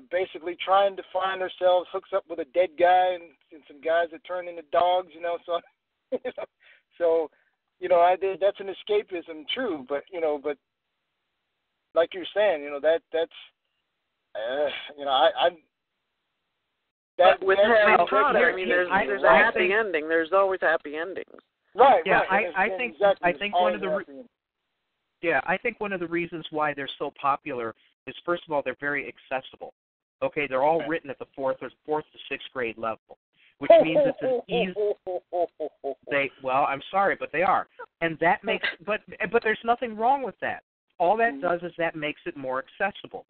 basically trying to find herself, hooks up with a dead guy and some guys that turn into dogs, so... So, that's an escapism, true. But like you're saying, that's But with Harry Potter, I mean, there's a happy ending. There's always happy endings. Right. Yeah, right. I think one of the reasons why they're so popular is, first of all, they're very accessible. Okay, they're all written at the fourth to sixth grade level, which means it's an easy. I'm sorry, but they are, and that makes. But there's nothing wrong with that. All that does is that makes it more accessible.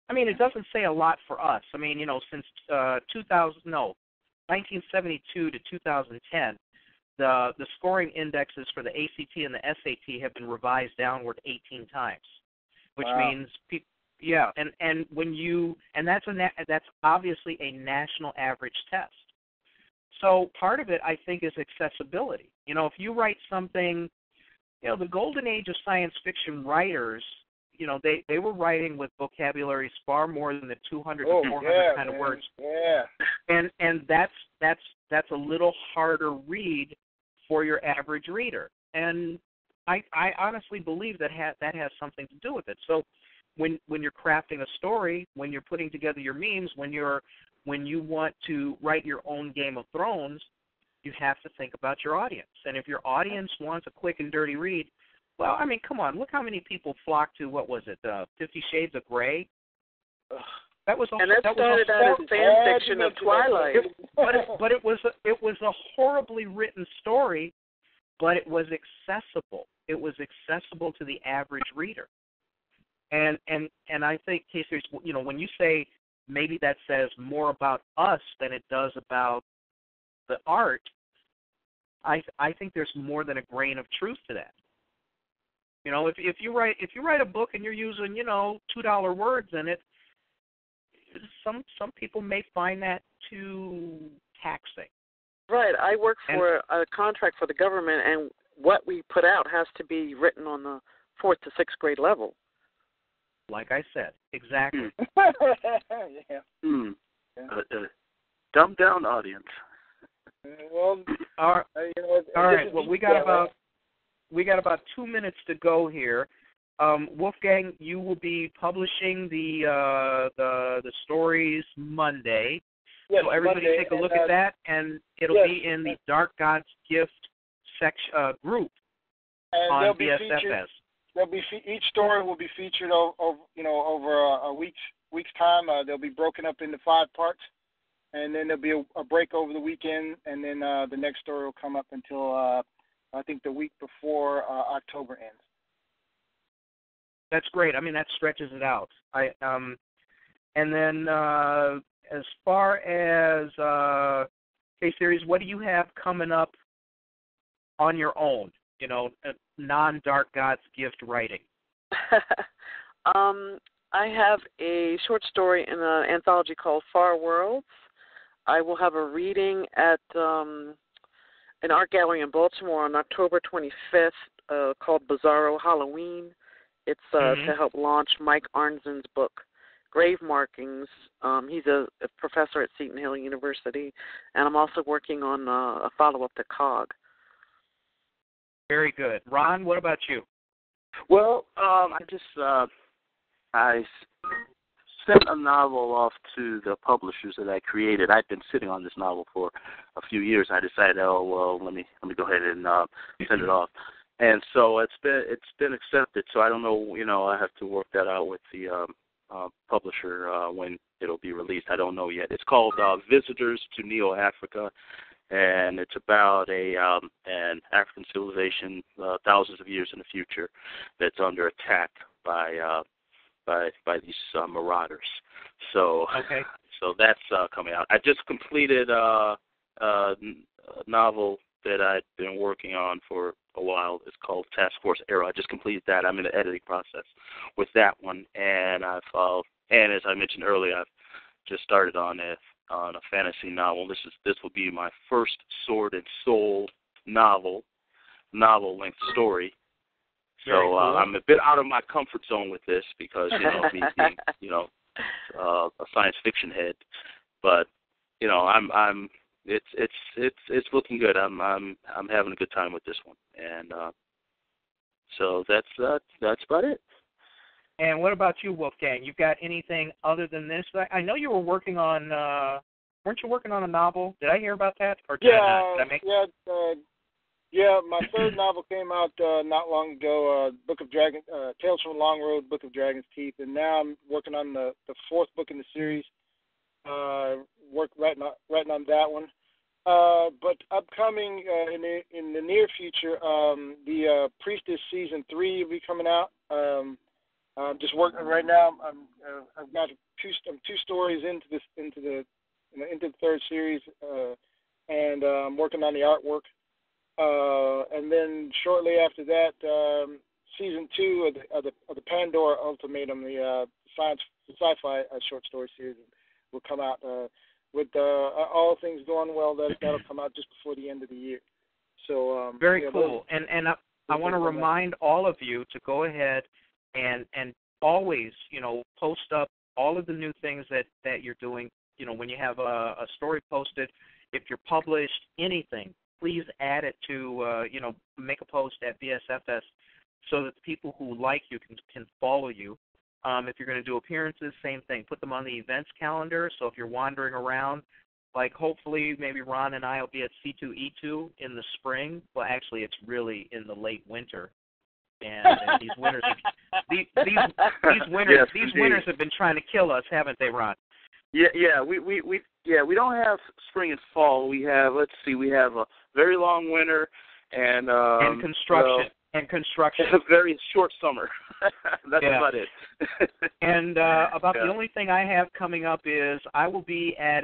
I mean, it doesn't say a lot for us. I mean, since 1972 to 2010, the scoring indexes for the ACT and the SAT have been revised downward 18 times, which means and that's obviously a national average test. So part of it, I think, is accessibility. If you write something, the golden age of science fiction writers, they were writing with vocabularies far more than the 200 to 400 kind of words. Yeah. And that's a little harder read for your average reader. And I honestly believe that has something to do with it. So when you're crafting a story, when you're putting together your memes, when you want to write your own Game of Thrones, you have to think about your audience. And if your audience wants a quick and dirty read, well, I mean, come on, look how many people flocked to, 50 Shades of Grey? That started out as fan fiction of Twilight. But it was a horribly written story, but it was accessible. It was accessible to the average reader. And I think, K-Series, when you say maybe that says more about us than it does about the art, I think there's more than a grain of truth to that. If you write a book and you're using $2 words in it, some people may find that too taxing. Right. I work for a contract for the government, and what we put out has to be written on the 4th to 6th grade level. Like I said, exactly. Dumbed down audience. Well, all right. Well, we got about 2 minutes to go here. Wolfgang, you will be publishing the stories Monday. Yes, so everybody Monday, take a look at that, and it'll be in the Dark God's Gift group and on they'll be BSFS. featured, each story will be featured over a week's time. They'll be broken up into 5 parts, and then there'll be a break over the weekend, and then the next story will come up until I think the week before October ends. That's great. I mean, that stretches it out. And then as far as K-Series, what do you have coming up on your own? You know, non-Dark God's Gift writing. I have a short story in an anthology called Far Worlds. I will have a reading at an art gallery in Baltimore on October 25th called Bizarro Halloween. It's to help launch Mike Arnzen's book, Grave Markings. He's a professor at Seton Hill University, and I'm also working on a follow-up to COG. Very good. Ron, what about you? Well, I sent a novel off to the publishers that I created. I'd been sitting on this novel for a few years. I decided, let me go ahead and send it off. And so it's been accepted. So I don't know, I have to work that out with the publisher when it'll be released. I don't know yet. It's called Visitors to Neo-Africa, and it's about an African civilization thousands of years in the future that's under attack by these marauders. So okay. So that's coming out. I just completed a novel that I've been working on for a while. It's called Task Force Arrow. I just completed that. I'm in the editing process with that one, and as I mentioned earlier, I've just started on a fantasy novel. This will be my first Sword and Soul novel length story. So cool. I'm a bit out of my comfort zone with this because me being a science fiction head, but I'm it's looking good. I'm having a good time with this one, and so that's about it. And what about you, Wolfgang? You got anything other than this? I know you were working on. Weren't you working on a novel? Did I hear about that? Or did I not? Yeah, my third novel came out not long ago, Book of Dragon, Tales from a Long Road, Book of Dragon's Teeth, and now I'm working on the 4th book in the series. Writing on that one. But upcoming in the near future, the Priestess Season 3 will be coming out. I'm just working right now. I've got I'm 2 stories into the 3rd series, and I'm working on the artwork. And then shortly after that, Season 2 of the Pandora Ultimatum, the SCI-FI short story series, will come out. With all things going well, that'll come out just before the end of the year. So very cool. And I want to remind all of you to go ahead and always post up all of the new things that you're doing. When you have a story posted, if you're published anything, please add it to make a post at BSFS so that the people who like you can follow you. If you're going to do appearances, same thing. Put them on the events calendar. So if you're wandering around, like hopefully maybe Ron and I will be at C2E2 in the spring. Well, actually, it's really in the late winter. And these winters, these winters have been trying to kill us, haven't they, Ron? Yeah. We don't have spring and fall. We have a very long winter and construction. It's a very short summer. That's about it. And the only thing I have coming up is I will be at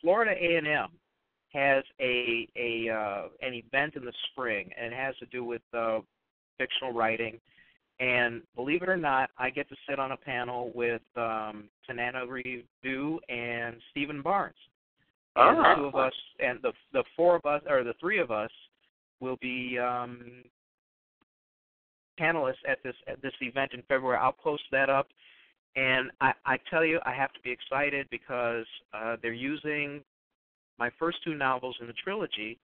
Florida A&M has an event in the spring, and it has to do with fictional writing. And believe it or not, I get to sit on a panel with Tanana Review and Stephen Barnes. And the 2 of us, and the 4 of us, or the 3 of us, will be panelists at this event in February. I'll post that up, and I tell you, I have to be excited because they're using my first 2 novels in the trilogy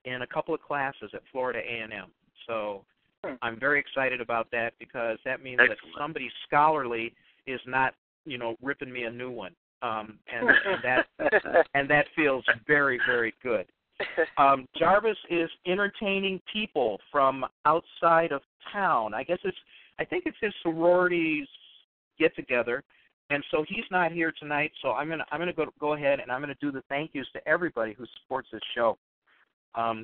in a couple of classes at Florida A&M. So I'm very excited about that because that means that somebody scholarly is not, ripping me a new one, and that feels very, very good. Jarvis is entertaining people from outside of town. I think it's his sorority's get together, and so he's not here tonight. So I'm gonna go ahead and I'm gonna do the thank yous to everybody who supports this show.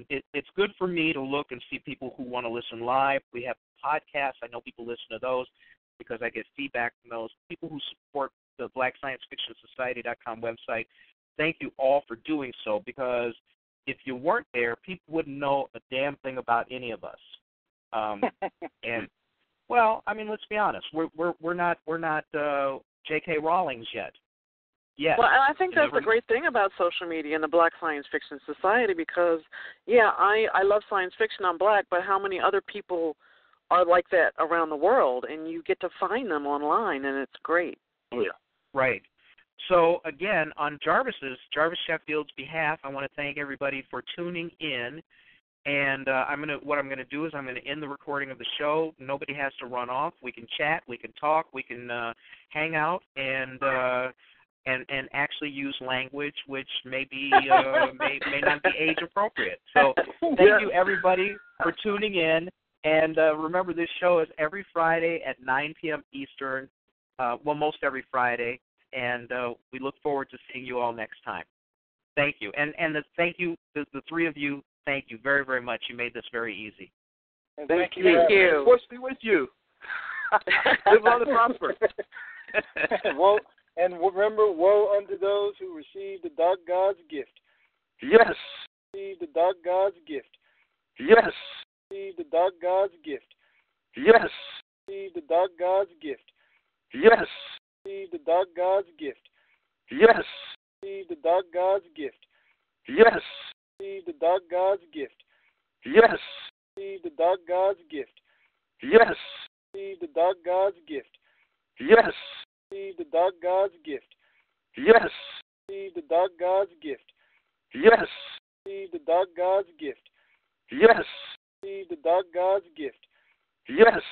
It's good for me to look and see people who want to listen live. We have podcasts. I know people listen to those because I get feedback from those. People who support the BlackScienceFictionSociety.com website, thank you all for doing so, because if you weren't there, people wouldn't know a damn thing about any of us. And well, I mean, let's be honest. We're not J.K. Rowling's yet. Yes. Well, and I think that's the great thing about social media and the Black Science Fiction Society, because, yeah, I love science fiction, I'm Black, but how many other people are like that around the world? And you get to find them online, and it's great. Oh, yeah. Right. So, again, on Jarvis Sheffield's behalf, I want to thank everybody for tuning in. And what I'm going to do is I'm going to end the recording of the show. Nobody has to run off. We can chat, we can talk, we can hang out, and actually use language which may not be age appropriate. So thank you everybody for tuning in, and remember, this show is every Friday at 9 p.m. Eastern. Most every Friday, and we look forward to seeing you all next time. Thank you, and thank you, the three of you. Thank you very, very much. You made this very easy. And thank you. Force be with you. Live on and prosper. And remember, woe unto those who receive the dark God's gift. Yes. Receive the dark God's gift. Yes. Receive the dark God's gift. Yes. Receive the dark God's gift. Yes. Receive the dark God's gift. Yes. Receive the dark God's gift. Yes. Receive the dark God's gift. Yes. Receive the dark God's gift. Yes. Receive the dark God's gift. Yes. Receive the dark God's gift. Yes. Receive the dark God's gift. Yes. Receive the dark God's gift. Yes. Receive the dark God's gift. Yes.